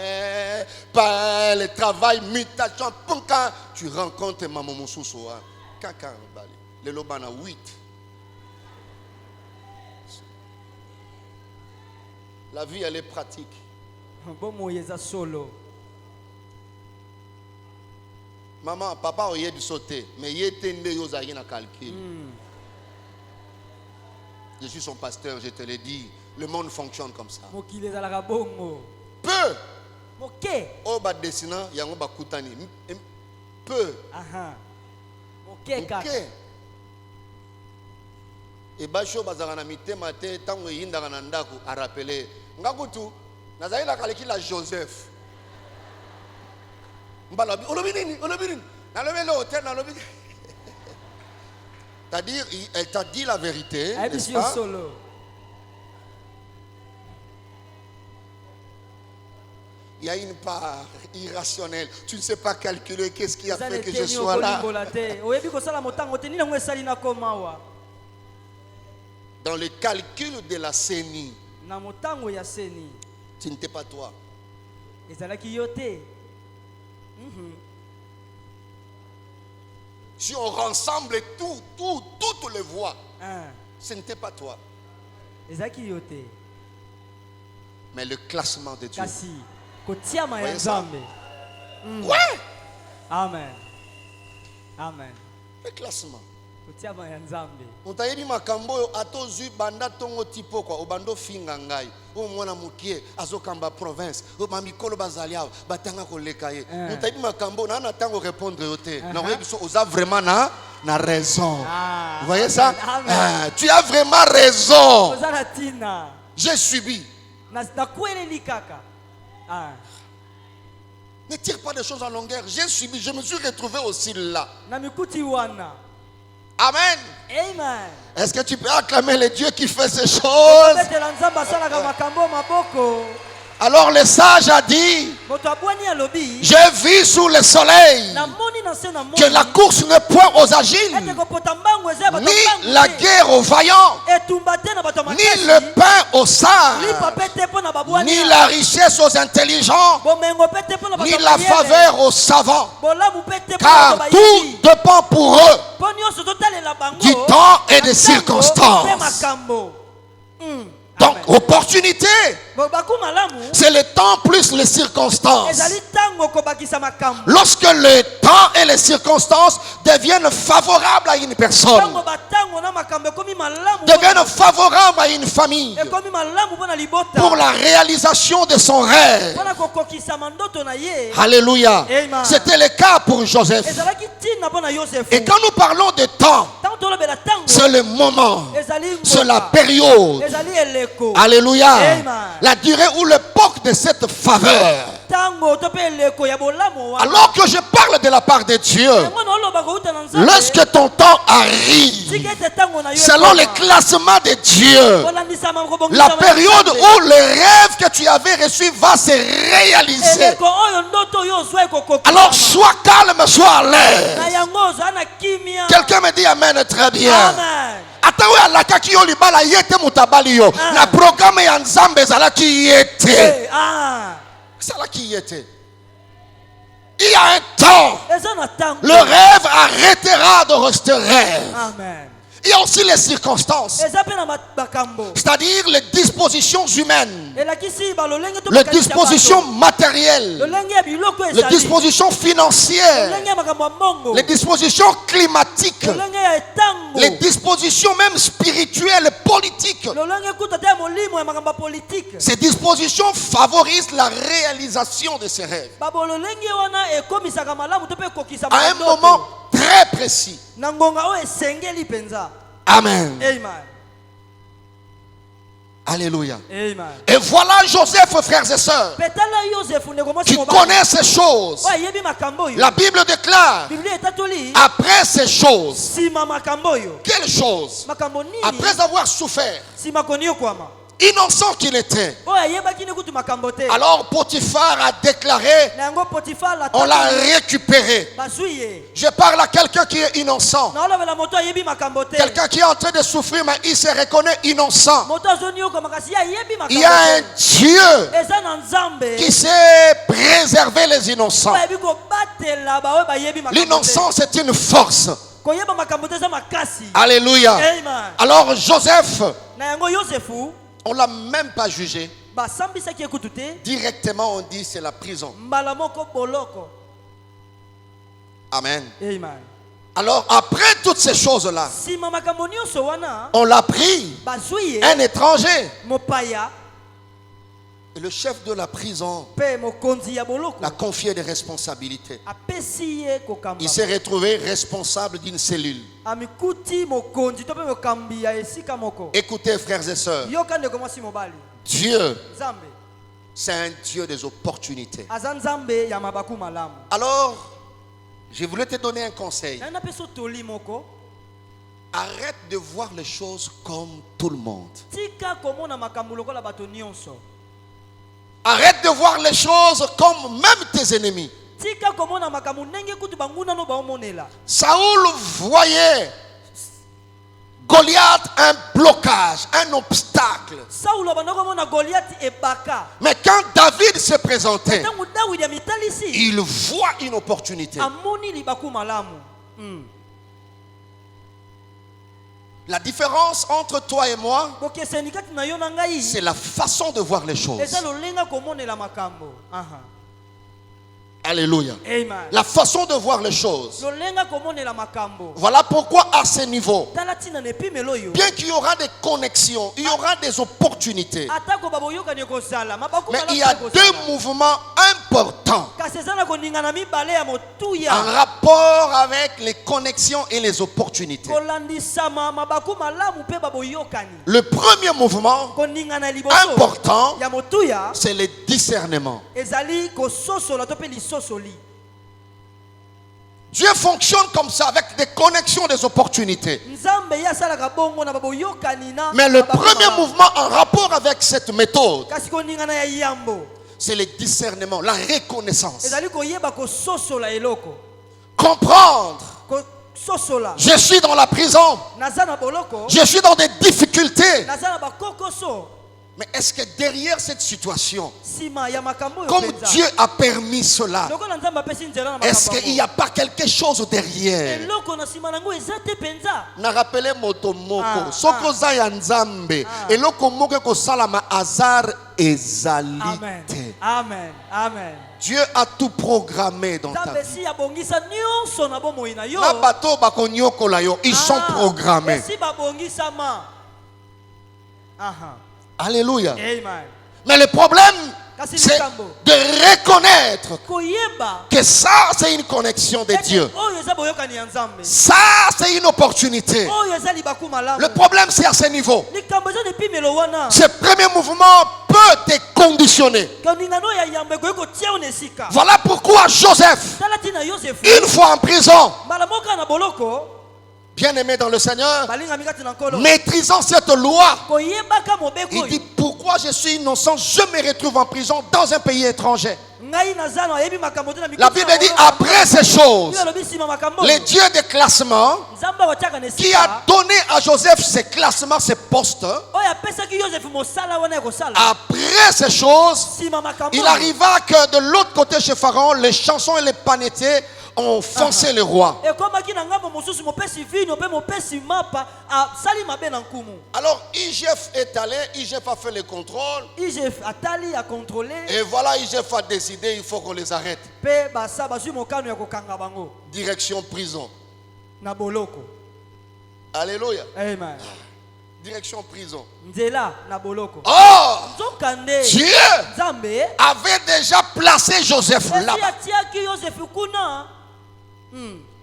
pas le travail, mutation, quand tu rencontres Maman Moussousso, le Lobana 8. La vie, elle est pratique. Maman, papa, il y a du sauter, mais il y a un calcul. Je suis son pasteur, je te l'ai dit. Le monde fonctionne comme ça. Peu. Oh, bah, dessinant, il y a un bakutani. Peu. Et bacho bazarana mitema te tango yinda kananda ku a rappeler. Ngakutu, nazali la kaleki la Joseph. Mbalabi, olobini. Nalobi le hôtel, nalobi. C'est-à-dire, elle t'a dit la vérité. N'est-ce pas? Il y a une part irrationnelle. Tu ne sais pas calculer qu'est-ce qui a fait que je sois là. Dans le calcul de la CENI, ce n'était pas toi. Si on rassemble toutes les voix, ce n'était pas toi. Mais le classement de Dieu. Voyez ça? Ouais. Amen. Le classement. On t'a dit makambo atozu banda tongo tipo kwa obando finga ngai o mwana mukie azokamba province o mamikolo bazalia batanga kolekaye. On t'a dit makambo na na tango répondre yote. Na oyebi so oza vraiment na raison. Vous voyez ça? Tu as vraiment raison. J'ai subi. Ne tire pas des choses en longueur. J'ai subi, je me suis retrouvé aussi là. Amen. Amen. Est-ce que tu peux acclamer le Dieu qui fait ces choses? Alors le sage a dit, j'ai vu sous le soleil que la course ne point aux agiles, ni la guerre aux vaillants, ni le pain aux sages, ni la richesse aux intelligents, ni la faveur aux savants, car tout dépend pour eux du temps et des circonstances. Donc, opportunité, c'est le temps plus les circonstances. Lorsque le temps et les circonstances deviennent favorables à une personne, deviennent favorables à une famille, pour la réalisation de son rêve. Alléluia. C'était le cas pour Joseph. Et quand nous parlons de temps, c'est le moment, c'est la période. Alléluia. La durée ou l'époque de cette faveur. Alors que je parle de la part de Dieu, lorsque ton temps arrive, selon les classements de Dieu, la période où le rêve que tu avais reçu va se réaliser. Alors sois calme, sois à l'aise. Quelqu'un me dit Amen, très bien. Attends, la kaki yo libala yete mutabali yo. La programme ya nzambe zala ki yete. Zala ki yete. Il y a un temps. Le rêve arrêtera de rester rêve. Amen. Il y a aussi les circonstances, c'est-à-dire les dispositions humaines, les dispositions matérielles, les dispositions financières, les dispositions climatiques, les dispositions même spirituelles, politiques. Ces dispositions favorisent la réalisation de ces rêves à un moment très précis. Amen. Alléluia. Et voilà Joseph, frères et sœurs, qui connaît ces choses. La Bible déclare, après ces choses, quelles choses? Après avoir souffert, innocent qu'il était. Alors Potiphar a déclaré, on l'a récupéré. Je parle à quelqu'un qui est innocent, quelqu'un qui est en train de souffrir mais il se reconnaît innocent. Il y a un Dieu qui sait préserver les innocents. L'innocence c'est une force. Alléluia. Alors Joseph, on ne l'a même pas jugé. Directement, on dit c'est la prison. Amen. Alors, après toutes ces choses-là, on l'a pris, un étranger. Et le chef de la prison l'a confié des responsabilités. Il s'est retrouvé responsable d'une cellule. Écoutez, frères et sœurs, Dieu, c'est un Dieu des opportunités. Alors, je voulais te donner un conseil. Arrête de voir les choses comme tout le monde. Arrête de voir les choses comme même tes ennemis. Saoul voyait Goliath un blocage, un obstacle. Mais quand David se présentait, il voit une opportunité. La différence entre toi et moi, c'est la façon de voir les choses. Alléluia. Amen. La façon de voir les choses. Voilà pourquoi à ce niveau, bien qu'il y aura des connexions, il y aura des opportunités, mais il y a deux mouvements importants en rapport avec les connexions et les opportunités. Le premier mouvement important, c'est le discernement. Dieu fonctionne comme ça, avec des connexions, des opportunités. Mais le premier mouvement en rapport avec cette méthode, c'est le discernement, la reconnaissance. Comprendre. Je suis dans la prison. Je suis dans des difficultés. Mais est-ce que derrière cette situation, comme Dieu a permis cela, est-ce qu'il n'y a pas quelque chose derrière? Na rappelé moto moko soko za ya nzambe eloko moko ko salama azar ezalite. Amen. Amen. Dieu a tout programmé dans ta vie. Na bato bakonyokola yo, ils sont programmés. Alléluia. Amen. Mais le problème, c'est de reconnaître que ça, c'est une connexion de Dieu. Ça, c'est une opportunité. Le problème, c'est à ce niveau. Ce premier mouvement peut te conditionner. Voilà pourquoi Joseph, une fois en prison, bien-aimé dans le Seigneur, maîtrisant cette loi, il dit pourquoi je suis innocent, je me retrouve en prison dans un pays étranger. La Bible dit après ces choses, le Dieu des classements qui a donné à Joseph ces classements, ces postes, après ces choses, il arriva que de l'autre côté chez Pharaon, les chansons et les panetiers ont foncé le roi. Alors IGF est allé, IGF a fait le contrôle. Et voilà, IGF a décidé, il faut qu'on les arrête. Direction prison. Alléluia. Amen. Direction prison. Oh, Dieu avait déjà placé Joseph là.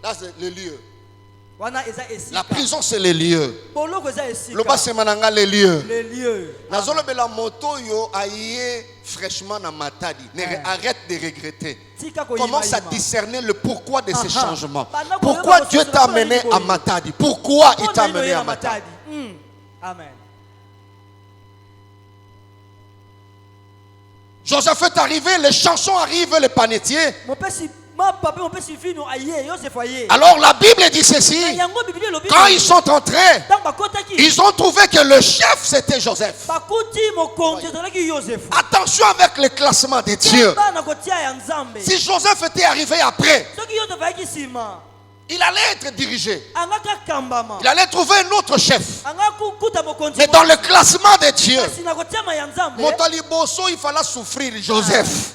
Là, c'est le lieu. La prison, c'est le lieu. Le bas, c'est les lieux. La moto yo aïe fraîchement na matadi. Arrête de regretter. Commence à discerner le pourquoi de ces changements. Pourquoi Dieu t'a amené à Matadi? Pourquoi il t'a amené à Matadi? Amen. Joseph est arrivé, les chansons arrivent, les panetiers. Alors la Bible dit ceci. Quand ils sont entrés, ils ont trouvé que le chef c'était Joseph. Attention avec le classement de Dieu. Si Joseph était arrivé après, il allait être dirigé. Il allait trouver un autre chef. Mais dans le classement de Dieu, il fallait souffrir Joseph.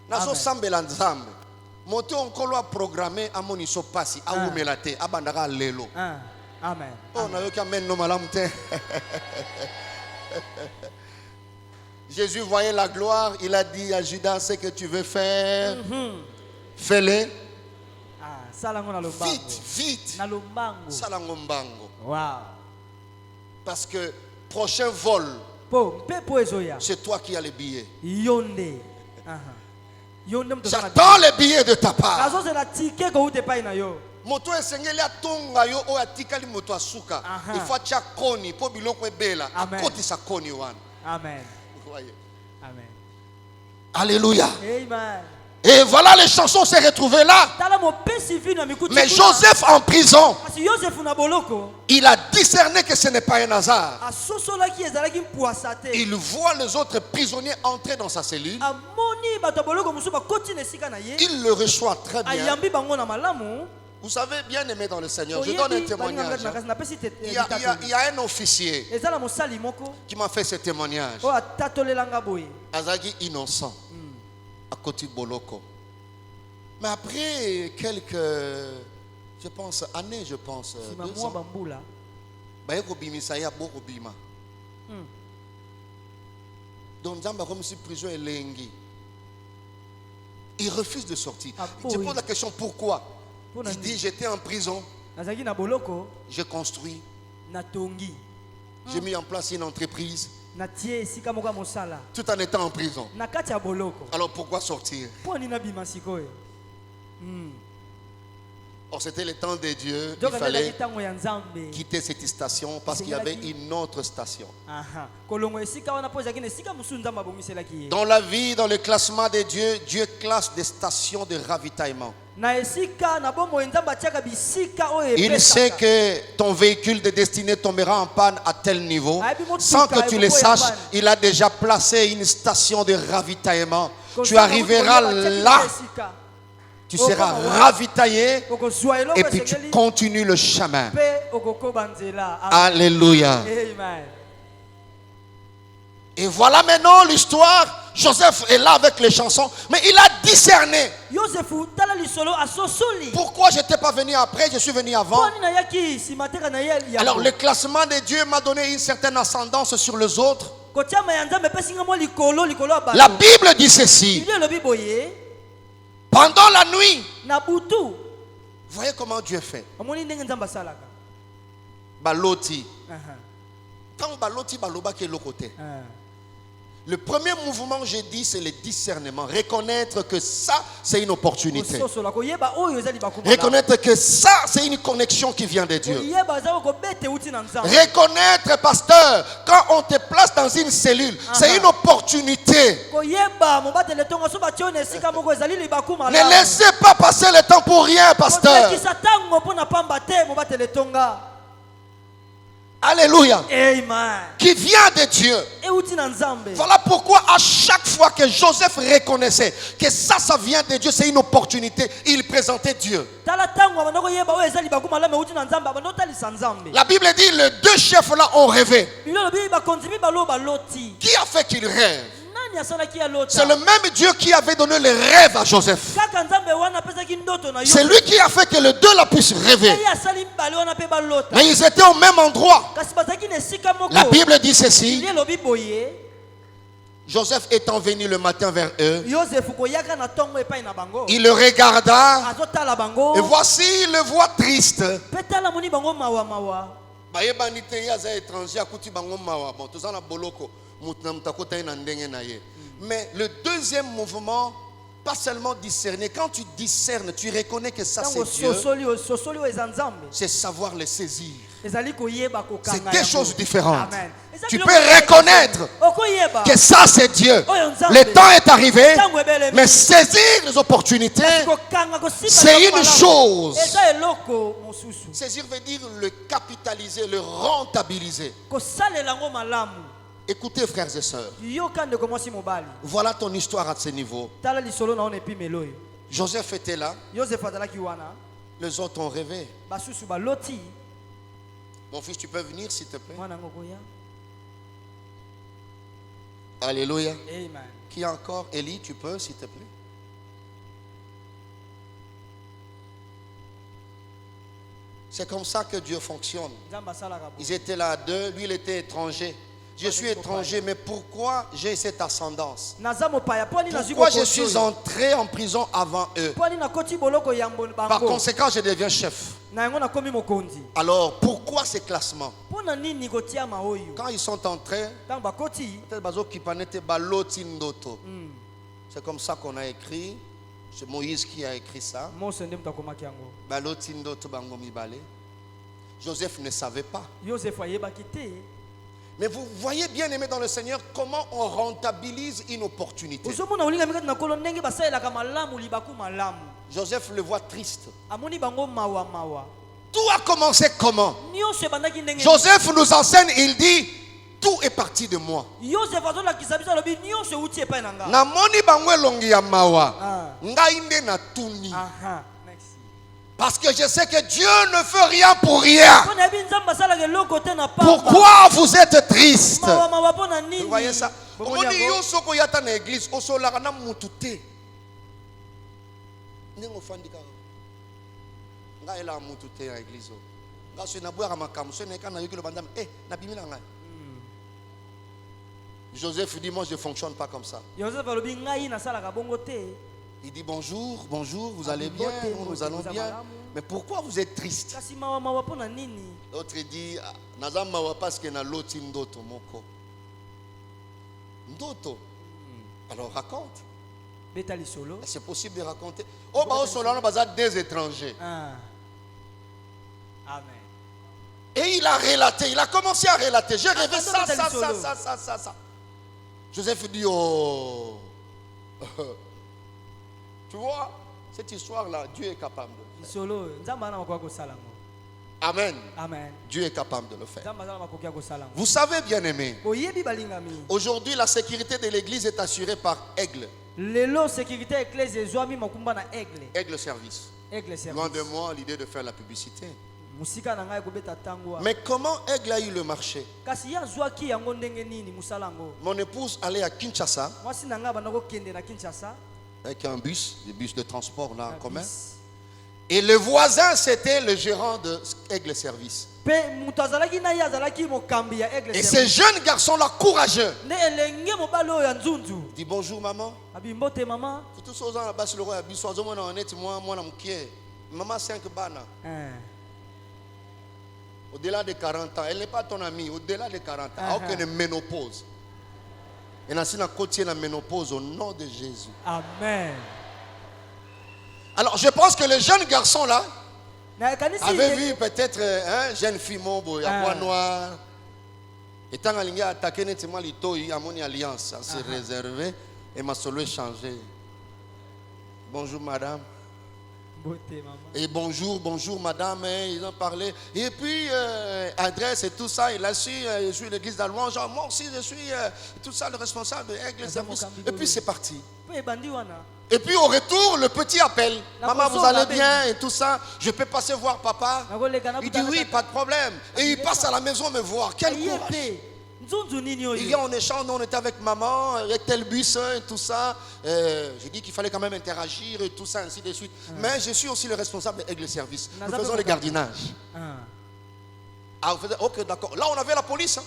Nazo sambela nzambe. Moto onkolo a programmé à mon iso passi a umelate abandaka lelo. Amen. Oh na yoka men no malamu te. Jésus voyait la gloire, il a dit à Judas, ce que tu veux faire, fais-le. Vite. Salango mbango. Wow. Parce que prochain vol, c'est toi qui as les billets. J'attends les billets de ta part. Moto esengeli atonga yo o atikali moto asuka. Il faut tia koni po biloko ebela akotisa koni wana. Amen. Amen. Alléluia. Amen. Et voilà, les chansons s'est retrouvées là. Mais Joseph en prison, il a discerné que ce n'est pas un hasard. Il voit les autres prisonniers entrer dans sa cellule. Il le reçoit très bien. Vous savez, bien aimé dans le Seigneur, je donne un témoignage. Il y a un officier qui m'a fait ce témoignage. Azagi innocent. À côté de Boloko. Mais après quelques, années, 2 ans, donc comme si prison est lengi. Il refuse de sortir. Je pose la question pourquoi. Il dit j'étais en prison. J'ai construit. J'ai mis en place une entreprise. Tout en étant en prison. Alors pourquoi sortir? Or c'était le temps de Dieu. Il fallait quitter cette station parce qu'il y avait une autre station. Dans la vie, dans le classement de Dieu, Dieu classe des stations de ravitaillement. Il sait que ton véhicule de destinée tombera en panne à tel niveau. Sans que tu le saches, il a déjà placé une station de ravitaillement. Tu arriveras là, tu seras ravitaillé et puis tu continues le chemin. Alléluia. Et voilà maintenant l'histoire. Joseph est là avec les chansons, mais il a discerné. Pourquoi je n'étais pas venu après, je suis venu avant. Alors le classement de Dieu m'a donné une certaine ascendance sur les autres. La Bible dit ceci. Pendant la nuit, vous voyez comment Dieu fait. Baloti. Quand baloti baloba qui est l'autre côté. Le premier mouvement, j'ai dit, c'est le discernement. Reconnaître que ça, c'est une opportunité. Reconnaître que ça, c'est une connexion qui vient de Dieu. Reconnaître, pasteur, quand on te place dans une cellule, c'est une opportunité. Ne laissez pas passer le temps pour rien, pasteur. Alléluia. Amen. Qui vient de Dieu. Voilà pourquoi à chaque fois que Joseph reconnaissait que ça vient de Dieu, c'est une opportunité, il présentait Dieu. La Bible dit les deux chefs là ont rêvé. Qui a fait qu'ils rêvent? C'est le même Dieu qui avait donné les rêves à Joseph. C'est lui qui a fait que les deux là puissent rêver. Mais ils étaient au même endroit. La Bible dit ceci. Joseph étant venu le matin vers eux, il le regarda et voici, il le voit triste. Mais le deuxième mouvement, pas seulement discerner. Quand tu discernes, tu reconnais que ça c'est Dieu. C'est savoir le saisir. C'est deux choses différentes. Tu peux reconnaître que ça c'est Dieu. Le temps est arrivé, mais saisir les opportunités, c'est une chose. Saisir veut dire le capitaliser, le rentabiliser. Écoutez, frères et sœurs, voilà ton histoire à ce niveau. Joseph était là, les autres ont rêvé. Mon fils, tu peux venir s'il te plaît? Alléluia. Amen. Qui encore? Élie, tu peux s'il te plaît? C'est comme ça que Dieu fonctionne. Ils étaient là à deux, lui il était étranger. Je suis étranger, mais pourquoi j'ai cette ascendance? Pourquoi je suis entré en prison avant eux? Par conséquent, je deviens chef. Alors, pourquoi ces classements? Quand ils sont entrés, c'est comme ça qu'on a écrit. C'est Moïse qui a écrit ça. Joseph ne savait pas. Mais vous voyez, bien aimé dans le Seigneur, comment on rentabilise une opportunité. Joseph le voit triste. Tout a commencé comment? Joseph nous enseigne, il dit, tout est parti de moi. Parce que je sais que Dieu ne fait rien pour rien. Pourquoi vous êtes triste? Vous voyez ça? Joseph dit, moi je ne fonctionne pas comme ça. Il dit bonjour, bonjour, vous allez bien, nous allons bien. Mais pourquoi vous êtes triste? L'autre dit, parce que na loti ndoto moko. Ndoto. Alors raconte. C'est possible de raconter. Oh, bah, des étrangers. Amen. Et il a relaté, il a commencé à relater. J'ai rêvé ça. Joseph dit, oh. Tu vois, cette histoire-là, Dieu est capable de le faire. Amen. Amen. Dieu est capable de le faire. Vous savez, bien aimé, aujourd'hui, la sécurité de l'église est assurée par Aigle. Aigle Service. Loin de moi l'idée de faire la publicité. Mais comment Aigle a eu le marché? Mon épouse allait à Kinshasa avec un bus, des bus de transport là en commun. Et le voisin, c'était le gérant de Aigle Service. Et ce jeune garçon-là, courageux, dit bonjour maman. Maman 5 bana. Au-delà de 40 ans, elle n'est pas ton amie. Au-delà de 40 ans, aucune ménopause. Et ainsi, on a la ménopause au nom de Jésus. Amen. Alors, je pense que le jeune garçon là avait vu peut-être un jeune fille il y a quoi noir. Et tant qu'il a attaqué nettement l'ito, il y a mon alliance, ça s'est réservé et ma solo est changé. Bonjour madame. Et bonjour, bonjour madame, ils ont parlé. Et puis, adresse et tout ça, il a su, je suis l'église d'Alouange, moi aussi je suis tout ça, le responsable de l'église. Et puis c'est parti. Et puis au retour, le petit appelle. Maman, vous allez bien et tout ça. Je peux passer voir papa. Il dit oui, pas de problème. Et il passe à la maison me voir. Quel courage. Il y a en échange, on était avec maman, avec tel bus et tout ça. J'ai dit qu'il fallait quand même interagir et tout ça, ainsi de suite. Mais je suis aussi le responsable de l'Aigle Service. Nous faisons le gardinage. Ah, ok, d'accord. Là, on avait la police.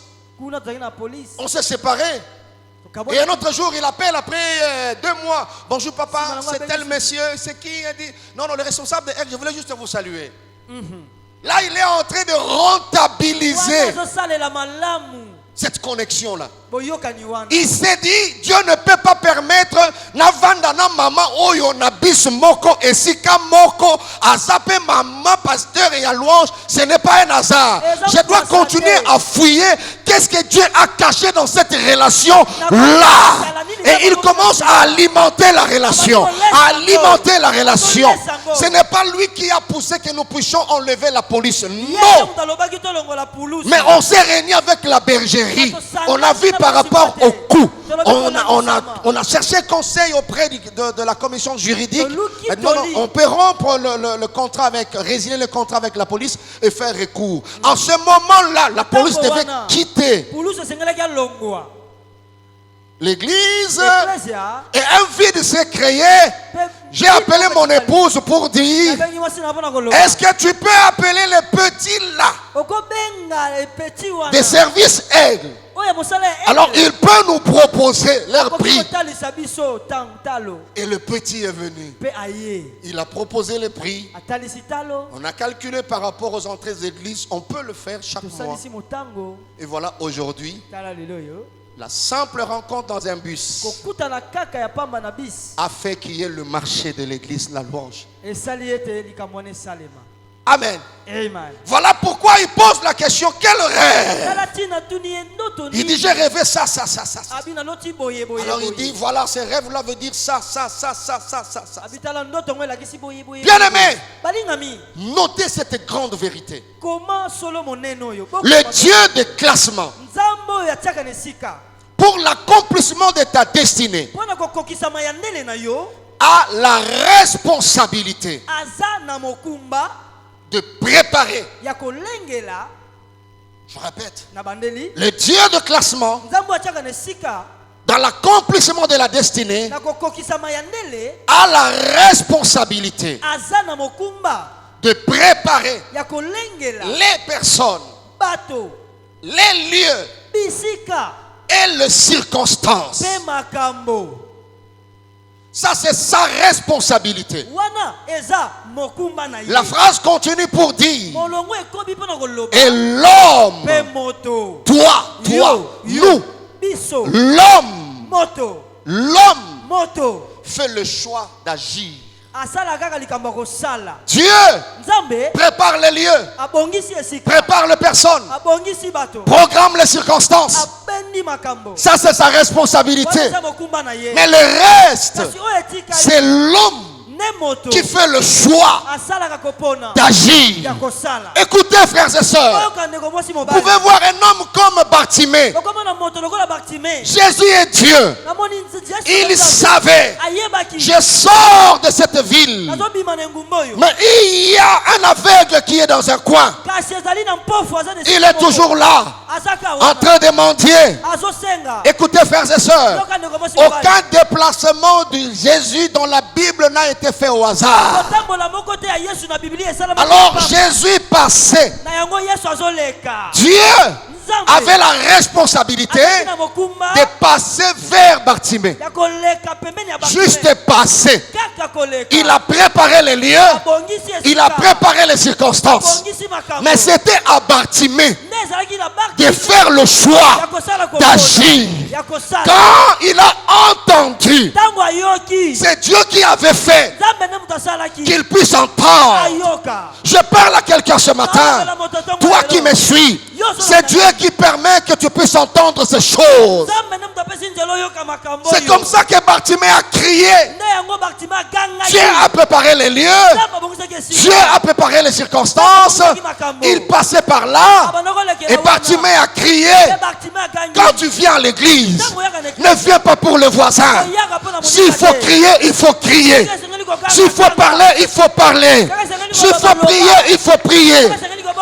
On s'est séparés. Et un autre jour, il appelle après 2 mois. Bonjour papa, c'est tel monsieur, c'est qui? Il dit, non, le responsable de l'Aigle, je voulais juste vous saluer. Là, il est en train de rentabiliser cette connexion-là. Il s'est dit, Dieu ne peut pas permettre Navanda na maman oyo na bis moko et sika moko a zappé maman pasteur et à louange. Ce n'est pas un hasard. Je dois continuer à fouiller. Qu'est-ce que Dieu a caché dans cette relation-là? Et il commence à alimenter la relation. À alimenter la relation. Ce n'est pas lui qui a poussé que nous puissions enlever la police. Non. Mais on s'est réunis avec la bergerie. On a vu par rapport au coût. On a cherché conseil auprès de la commission juridique. Non, on peut rompre le contrat résilier le contrat avec la police et faire recours. En ce moment-là, la police devait quitter l'église et un vide s'est créé. J'ai appelé mon épouse pour dire, est-ce que tu peux appeler les petits là des services aides? Alors il peut nous proposer leur prix. Et le petit est venu. Il a proposé le prix. On a calculé par rapport aux entrées d'église. On peut le faire chaque mois. Et voilà, aujourd'hui, la simple rencontre dans un bus a fait qu'il y ait le marché de l'église, la louange. Amen. Voilà pourquoi il pose la question, quel rêve? Il dit, j'ai rêvé ça. Alors il dit, voilà, ce rêve-là veut dire ça. Bien aimé, notez cette grande vérité. Le Dieu de classement, pour l'accomplissement de ta destinée, a la responsabilité de préparer. Je répète, le Dieu de classement, dans l'accomplissement de la destinée, a la responsabilité de préparer les personnes, les lieux et les circonstances. Ça, c'est sa responsabilité. La phrase continue pour dire, et l'homme, toi, nous, l'homme fait le choix d'agir. Dieu prépare les lieux, prépare les personnes, programme les circonstances. Ça, c'est sa responsabilité. Mais le reste, c'est l'homme qui fait le choix d'agir. Écoutez, frères et sœurs, vous pouvez voir un homme comme Bartimée. Jésus est Dieu. Il savait, je sors de cette ville, mais il y a un aveugle qui est dans un coin. Il est toujours là, en train de mendier. Écoutez, frères et sœurs, aucun déplacement de Jésus dans la Bible n'a été fait au hasard. Alors Jésus passait. Dieu avait la responsabilité de passer vers Bartimée. Juste passer. Il a préparé les lieux. Il a préparé les circonstances. Mais c'était à Bartimée de faire le choix d'agir. Quand il a entendu, c'est Dieu qui avait fait qu'il puisse entendre. Je parle à quelqu'un ce matin. Toi qui me suis, c'est Dieu qui permet que tu puisses entendre ces choses. C'est comme ça que Bartimée a crié. Dieu a préparé les lieux. Dieu a préparé les circonstances. Il passait par là. Et Bartimée a crié. Quand tu viens à l'église, ne viens pas pour le voisin. S'il faut crier, il faut crier. S'il faut parler, il faut parler. S'il faut prier, il faut prier.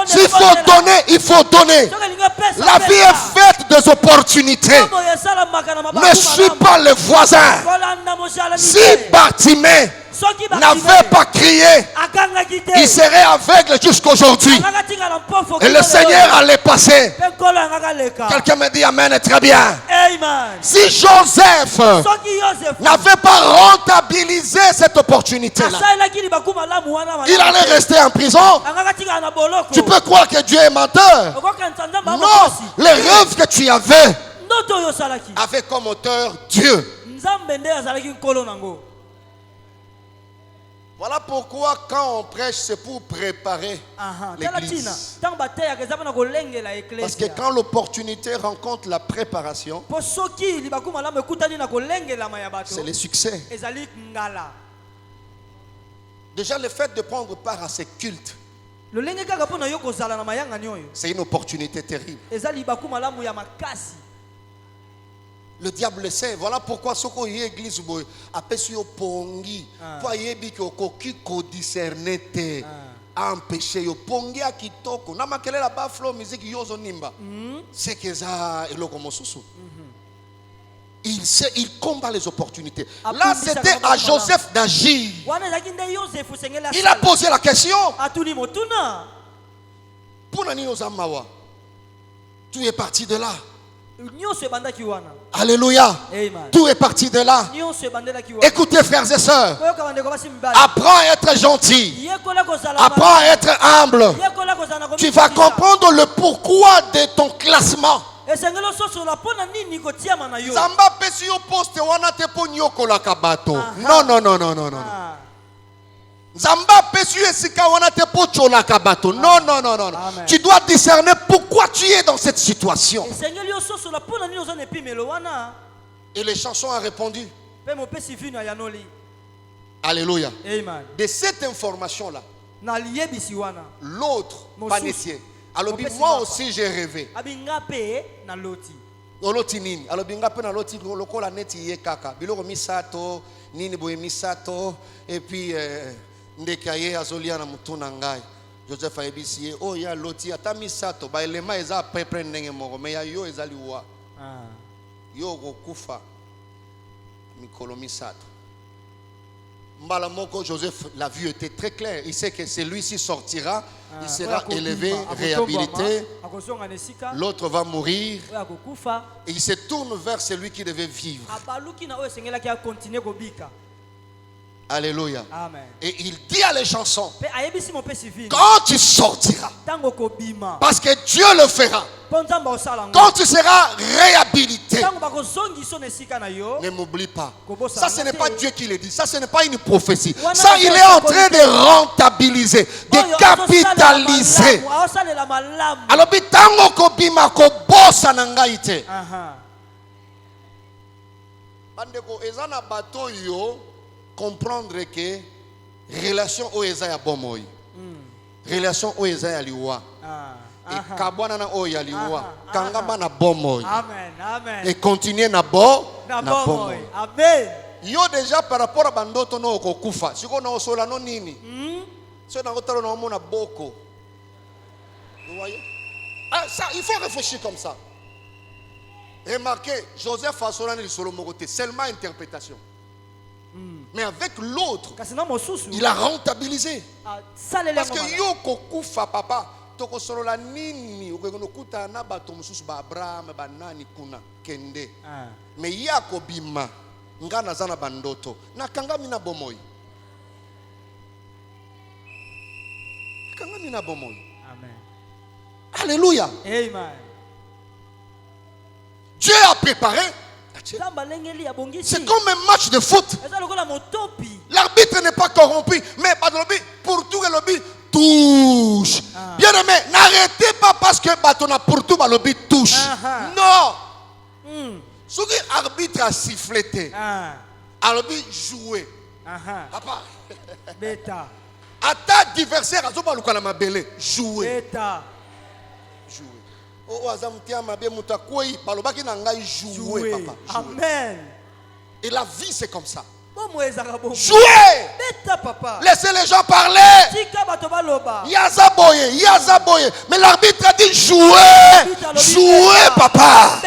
S'il faut donner, il faut donner. La vie est faite des opportunités. Ne suis pas le voisin. Si Bartimée n'avait pas crié, il serait aveugle jusqu'aujourd'hui. Et le Seigneur allait passer. Quelqu'un me dit Amen, très bien. Si Joseph n'avait pas rentabilisé cette opportunité-là, il allait rester en prison. Tu peux croire que Dieu est menteur. Non, les rêves que tu avais avaient comme auteur Dieu. Voilà pourquoi quand on prêche, c'est pour préparer l'église. Parce que quand l'opportunité rencontre la préparation, c'est le succès. Déjà le fait de prendre part à ces cultes, c'est une opportunité terrible. Le diable le sait. Voilà pourquoi ce qu'on y a église appelle sur pongi. Pour y a qui discerner te empêcher yo pongi a kitoko. Na makele la ba flow musique yozo nimba. C'est que ça est le comme sousou. Il sait, il combat les opportunités. Là, c'était à Joseph d'agir. Il a posé la question. Pour nani ozamawa. Tu es parti de là. Alléluia. Tout est parti de là. Écoutez, frères et sœurs, apprends à être gentil, apprends à être humble. Tu vas comprendre le pourquoi de ton classement. Non, non, non, non, non, non. Non, non, non, non. Tu dois discerner pourquoi tu es dans cette situation. Et les chansons ont répondu. Alléluia. De cette information-là, l'autre, Panétier, alors moi aussi j'ai rêvé. Oloti nini alobinga pe na loti lokola neti ye kaka biloko misato nini boye misato et puis ndekaye azolia na mutuna ngai Joseph ayebisi oh ya loti ata misato ba elema eza prepre ndenge moko me ya yo ezali wa yo kokufa mikolo misato. Malamoko Joseph, la vue était très claire. Il sait que celui-ci sortira, il sera élevé, réhabilité. L'autre va mourir. Et il se tourne vers celui qui devait vivre. Alléluia. Amen. Et il dit à les chansons, quand tu sortiras, parce que Dieu le fera, quand tu seras réhabilité, ne m'oublie pas. Ça, ce n'est pas Dieu qui le dit. Ça, ce n'est pas une prophétie. Ça, il est en train de rentabiliser, de capitaliser. Alors, bitango kobima kobosa nangaite. Bandeko ezana bato yo comprendre que relation o eza ya bomoy. Relation o eza ya liwa. Et kabwana na o ya liwa. Kangamba na bomoy. Amen, amen. Et continuer na bomoy. Amen. Yo déjà par rapport à bandoto no kokufa. Siko na osola no nini? So na kotalo na mona boko. Vous voyez? Ah, ça, il faut réfléchir comme ça. Remarquez, Joseph a solani le solo mokoté, seulement interprétation. Mais avec l'autre, il a rentabilisé. Parce que yo kokufa papa, toko solo la nini, ukokuta na bato mususu ba Abraham ba nani kuna kende. Mais yako bima ngana zana bandoto na kangami na bomoy. Kangami na bomoy. Amen. Alléluia. Amen. Dieu a préparé. C'est comme un match de foot. L'arbitre n'est pas corrompu. Mais pour tout le but, touche. Bien aimé, n'arrêtez pas parce que pour tout le but touche. Non. Ce qui arbitre a sifflé. Alors, jouer. Papa. Bêta. Ata adversaire azoba lukana mabele. Jouer. Beta. Jouer. Oh azamtia mabe mutakoi balobaki na ngai jouer papa. Amen. Et la vie c'est comme ça. Jouer. Laissez les gens parler. Yaza boye. Mais l'arbitre a dit jouer. Jouer papa.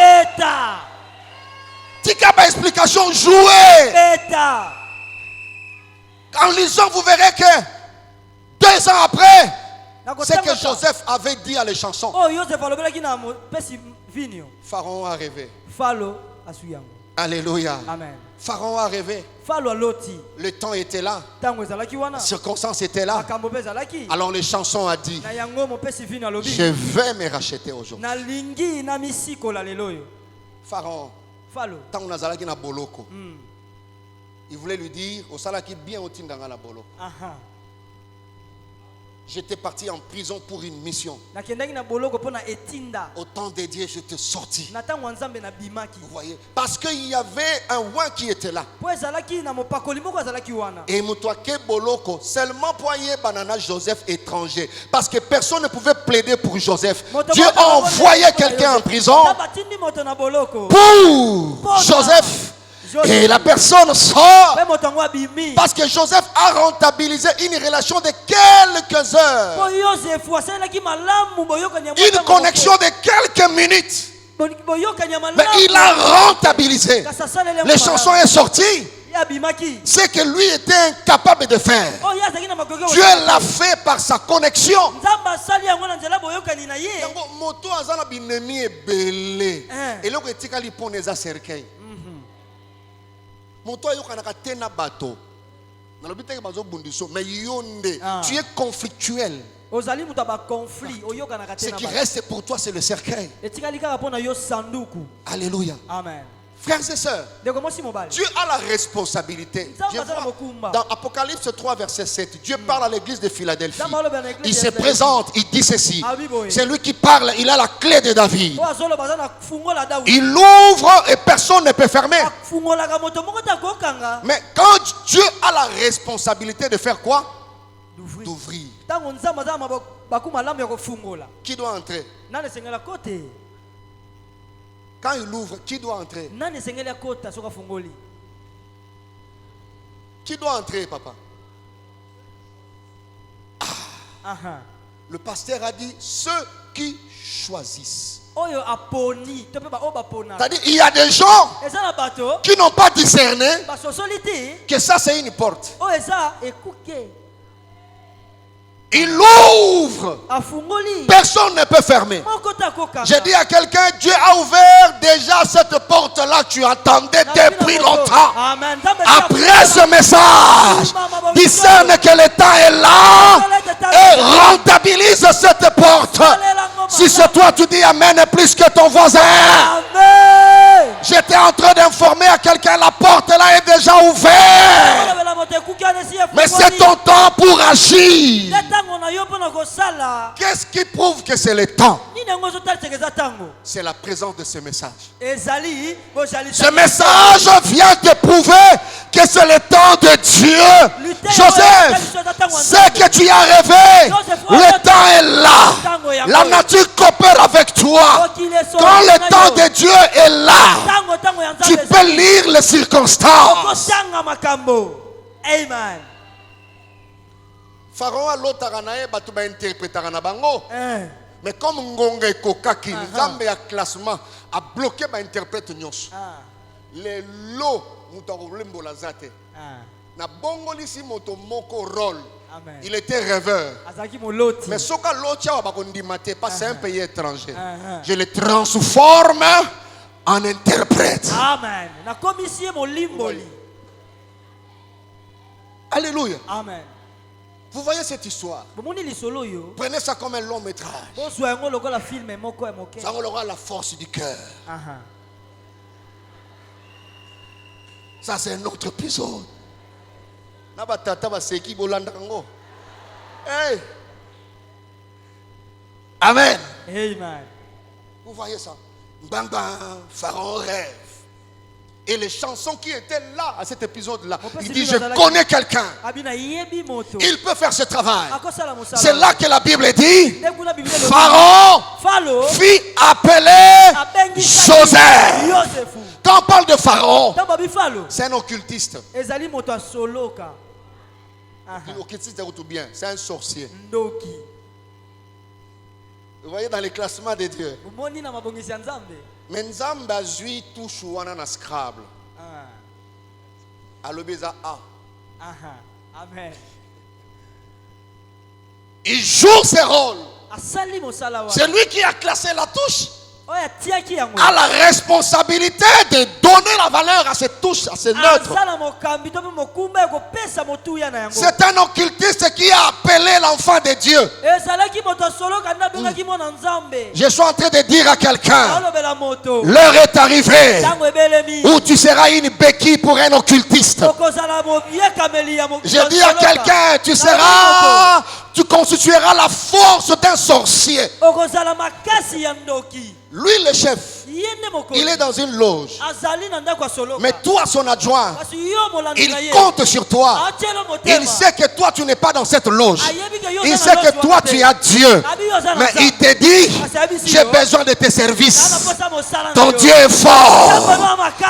Tika ba explication jouer. En lisant vous verrez que 2 ans après, c'est que Joseph avait dit à les chansons. Pharaon a rêvé. Alléluia. Amen. Pharaon a rêvé. Le temps était là. Les circonstances étaient là. Alors les chansons a dit, je vais me racheter aujourd'hui. Pharaon, tant on a na boloko. Il voulait lui dire, au salaki bien au tindanga na boloko. J'étais parti en prison pour une mission. Au temps dédié, je te sortis. Vous voyez? Parce qu'il y avait un roi qui était là. Et Moutouake Boloko, seulement pour y banana Joseph étranger. Parce que personne ne pouvait plaider pour Joseph. Dieu a envoyé quelqu'un en prison pour Joseph. Et la personne sort parce que Joseph a rentabilisé une relation de quelques heures, une connexion de quelques minutes. Mais il a rentabilisé. Les chansons sont sorties. Ce que lui était incapable de faire, Dieu l'a fait par sa connexion. Moto azana binemi ebele. Et là etika liponeza cercueil. Moto ayokanaka tena bato. Na lobiteke bazo bundiso mais yonde tu es conflictuel. Ce qui reste pour toi c'est le cercueil. Alléluia. Amen. Frères et sœurs, Dieu a la responsabilité. Dans Apocalypse 3 verset 7, Dieu parle à l'église de Philadelphie. Il se présente, il dit ceci. C'est lui qui parle, il a la clé de David. Il ouvre et personne ne peut fermer. Mais quand Dieu a la responsabilité de faire quoi? D'ouvrir. Qui doit entrer? Quand il ouvre, qui doit entrer? Qui doit entrer, papa? Le pasteur a dit ceux qui choisissent. C'est-à-dire il y a des gens qui n'ont pas discerné que ça c'est une porte. Il ouvre. Personne ne peut fermer. J'ai dit à quelqu'un, Dieu a ouvert déjà cette porte-là. Tu attendais depuis longtemps. Après ce message, discerne que le temps est là et rentabilise cette porte. Si c'est toi, tu dis Amen plus que ton voisin. J'étais en train d'informer à quelqu'un, la porte là est déjà ouverte. Mais c'est ton temps pour agir. Qu'est-ce qui prouve que c'est le temps? C'est la présence de ce message. Ce message vient te prouver que c'est le temps de Dieu. Joseph, ce que tu as rêvé, le temps est là. La nature coopère avec toi. Quand le temps de Dieu est là, tu peux lire les circonstances. Amen. Pharaon a l'autre batu ba interpréter na bango. Mais comme ngonga ekokaki, nzambe ya classement a bloqué ba interprète nyonso. Les lots mutarolembo la zate. Na bongo lisi moto moko rôle. Il était rêveur. Mais soka lotia ba kondimate pas c'est un pays étranger. Je le transforme en interprète. Amen. Na komisie mo limboli. Alléluia. Amen. Vous voyez cette histoire? Prenez ça comme un long métrage. Ça aura la force du cœur. Ça c'est un autre épisode. Hey. Amen. Amen. Vous voyez ça? Bang bang, Pharaon rêve. Et les chansons qui étaient là à cet épisode-là, il dit, je connais quelqu'un. Il peut faire ce travail. C'est là que la Bible dit, Pharaon fit appeler Joseph. Quand on parle de Pharaon, c'est un occultiste. Occultiste ou bien, c'est un sorcier. Vous voyez dans les classements de Dieu. Mais Nzambe a joué tout chouana na Scrabble. Alobeza A. Amen. Il joue ses rôles. C'est lui qui a classé la touche. A la responsabilité de donner la valeur à cette touche, à ces neutres. C'est un occultiste qui a appelé l'enfant de Dieu. Je suis en train de dire à quelqu'un, l'heure est arrivée où tu seras une béquille pour un occultiste. Je dis à quelqu'un, tu constitueras la force d'un sorcier. Lui le chef, il est dans une loge. Mais toi son adjoint, il compte sur toi. Il sait que toi tu n'es pas dans cette loge. Il sait que toi tu as Dieu. Mais il te dit, j'ai besoin de tes services. Ton Dieu est fort.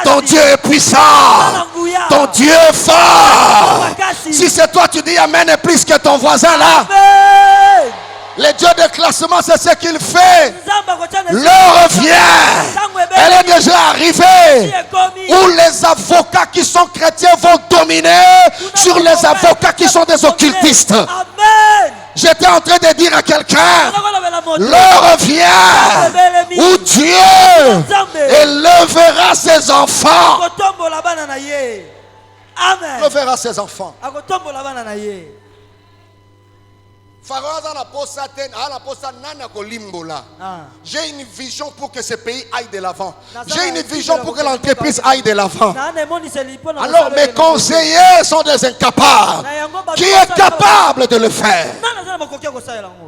Ton Dieu est puissant. Ton Dieu est fort. Si c'est toi, tu dis Amen et plus que ton voisin là. Le Dieu de classement, c'est ce qu'il fait. L'heure vient. Elle est déjà arrivée. Où les avocats qui sont chrétiens vont dominer sur les avocats qui sont des occultistes. J'étais en train de dire à quelqu'un, l'heure vient où Dieu élèvera ses enfants. Élèvera ses enfants. J'ai une vision pour que ce pays aille de l'avant. J'ai une vision pour que l'entreprise aille de l'avant. Alors mes conseillers sont des incapables. Qui est capable de le faire?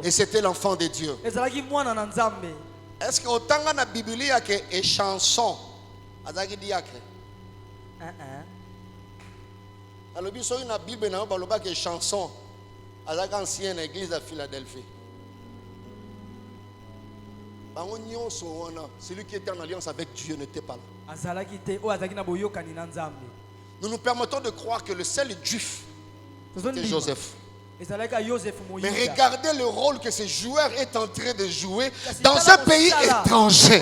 Et c'était l'enfant de Dieu. Est-ce que autant dans la Bible il y a que chanson azaki diacre? Alors il y a une Bible dans la Bible chanson. À l'ancienne église à Philadelphie. Celui qui était en alliance avec Dieu n'était pas là. Nous nous permettons de croire que le seul juif était Joseph. Mais regardez le rôle que ce joueur est en train de jouer dans un pays étranger.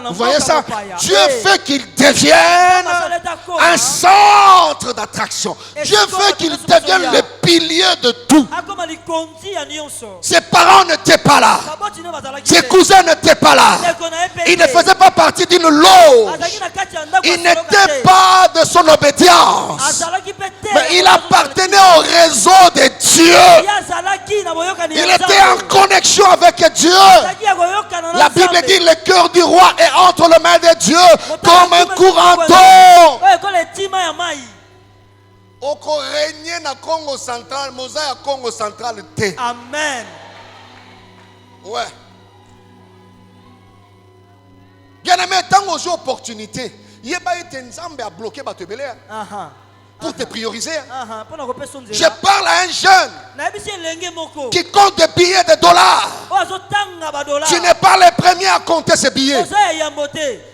Vous voyez ça? Dieu fait qu'il devienne un centre d'attraction. Dieu fait qu'il devienne le pilier de tout. Ses parents n'étaient pas là. Ses cousins n'étaient pas là. Ils ne faisaient pas partie d'une loge. Ils n'étaient pas de son obédience. Mais il appartenait au réseau de Dieu. Il était en connexion avec Dieu. La Bible dit le cœur du roi est entre les mains de Dieu comme un courant d'eau. Oko régner na Congo central, Mosaïque Congo central té. Amen. Ouais. Bien aimé, tant aux opportunités, yeba ete nzambe a bloqué bato belé. Pour te prioriser. Je parle à un jeune qui compte des billets de dollars. Tu n'es pas le premier à compter ces billets.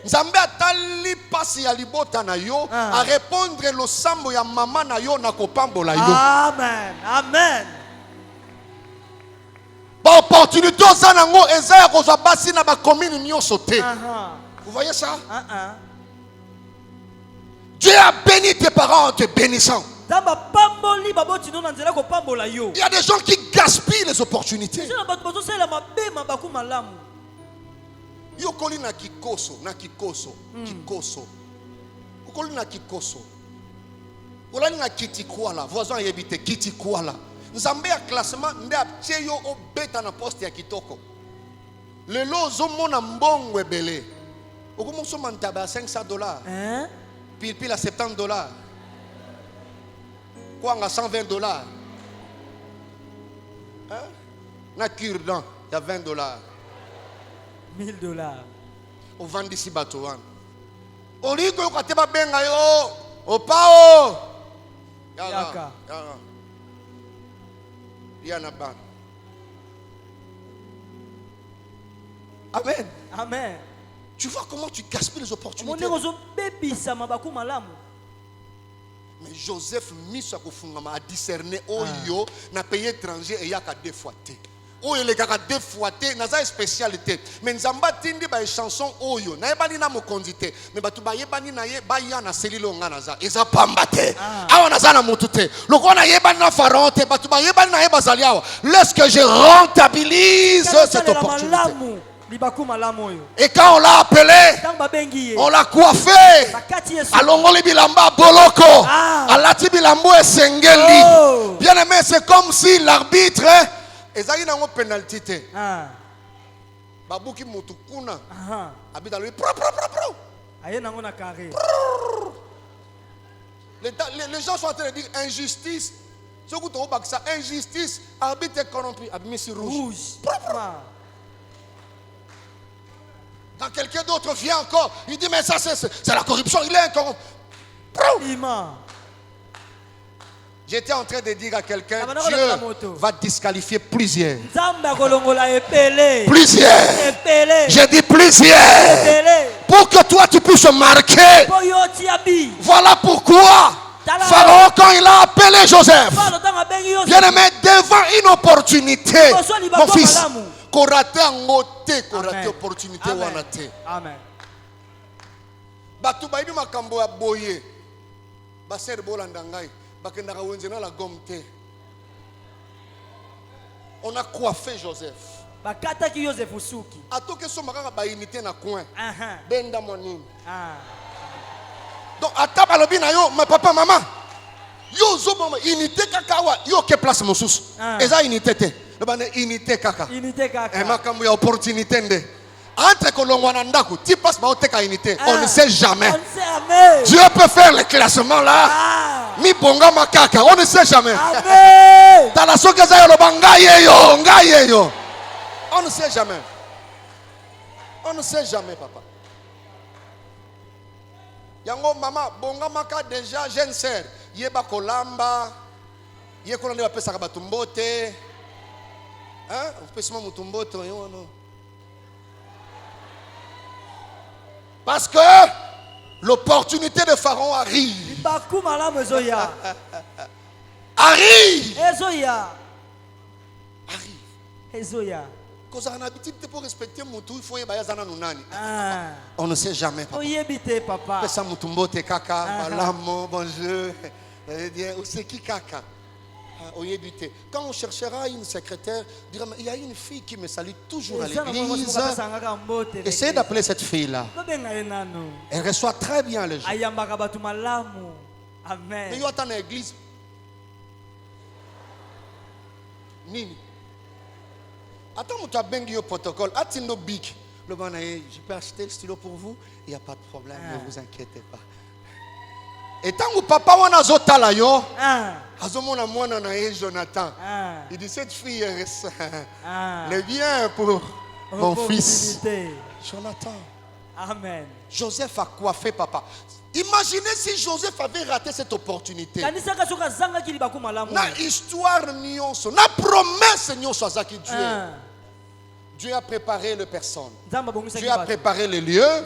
Nzambe atali pasi ya libota na yo à répondre le sambo ya mama na yo na kopambola yo. Amen. Amen. Ba opportunité ozanango eza ya kozwa basi na ba commune nyonso te. Vous voyez ça? Dieu a béni tes parents en te bénissant. Il y a des gens qui gaspillent les opportunités. Yokoli na kikoso, na kikoso, kikoso. Yokoli na kikoso. Olani na kitikuala, voisin yebite kitikuala. Nzambe ya classement nde aptie yo obeta na poste ya kitoko. Lelo zomona mbongo ebele. Okomoso mantaba $500. Pile à $70. Quoi, à $120? Hein? Na cure-dent, il y a $20. $1000. Au vend d'ici bateau. Oliko yokateba benga yo. Opao. Yaka. Yana ban. Amen. Amen. Tu vois comment tu gaspilles les opportunités. Mais Joseph mis à discerner Oyo na pays étranger et yaka deux fois. Oyo les gars deux fois naza spécialité. Mais nzamba tindi ba chanson Oyo na yebani na mokondité. Mais batu ba yebani na ye ba ya na selilo nga naza. Eza pambate. Awa naza na mutute. Loko na yebani na pharaon te batu ba yebani na yeba zaliawa. Lorsque je rentabilise cette opportunité. Et quand on l'a appelé, on l'a coiffé. Alongoli bilamba boloko. Alati bilambo et sengeli. Bien aimé, c'est comme si l'arbitre ezali na ngo penalty te. Babuki mutu kuna. Abita lui pro. Les gens sont en train de dire injustice. Ce que tu as ça injustice, arbitre corrompu, abimisi rouge. Quand quelqu'un d'autre vient encore, il dit mais ça c'est la corruption, il est incorrompu. J'étais en train de dire à quelqu'un, Dieu va disqualifier plusieurs. Plusieurs. J'ai dit plusieurs. Pour que toi tu puisses marquer. Voilà pourquoi Pharaon, quand il a appelé Joseph, bien aimé, devant une opportunité, mon fils, qu'on raté en moté, qu'on raté opportunité ou en raté. Amen. Batu baïbi makambo ya boye. Baser bolandangai. Bakendaka wenzena la gomte. On a coiffé Joseph. Bakataki Joseph usuki. Atoke so makaka ba unité na coin. Benda monini. Donc ata balobi na yo, ma papa maman. Yo zo mama unité kakawa yo ke place mosusu. Eza unité te. Unité kaka. Unité kaka. Et makambo ya opportunité nde. Entre kolongwa na ndaku, tu passes ba oteka unité. On ne sait jamais. Dieu peut faire le classement là. Mi bonga makaka, on ne sait jamais. Amen. Dans la sokeza yo ngaye yo. On ne sait jamais. On ne sait jamais papa. Yango mama bonga maka déjà jeune sœur, yeba kolamba, yekolande ba pesa ka batumbote. Hein? Pesa mutumbote yo no. Parce que l'opportunité de Pharaon arrive. Arrive. Quand on a l'habitude pour respecter mon tour, il faut y aller à nunani. On ne sait jamais. Papa. Pesa mutumbote kaka, balamo, bonjour. Où c'est qui kaka? Quand on cherchera une secrétaire, dira, il y a une fille qui me salue toujours à l'église. Essayez d'appeler cette fille-là. Elle reçoit très bien les gens. Mais il y a une église. Nini. Attends, tu as bien le protocole. Attends, big. Le bon, je peux acheter le stylo pour vous. Il n'y a pas de problème, ne vous inquiétez pas. Et tant que papa wana zotala yo, azomona mwana na ye Jonathan. Il dit cette fille est bien pour mon fils Jonathan. Amen. Joseph a coiffé papa. Imaginez si Joseph avait raté cette opportunité. Na histoire nyonso, na promesse nyonso azaki Dieu. Dieu a préparé les personnes. Dieu a préparé les lieux.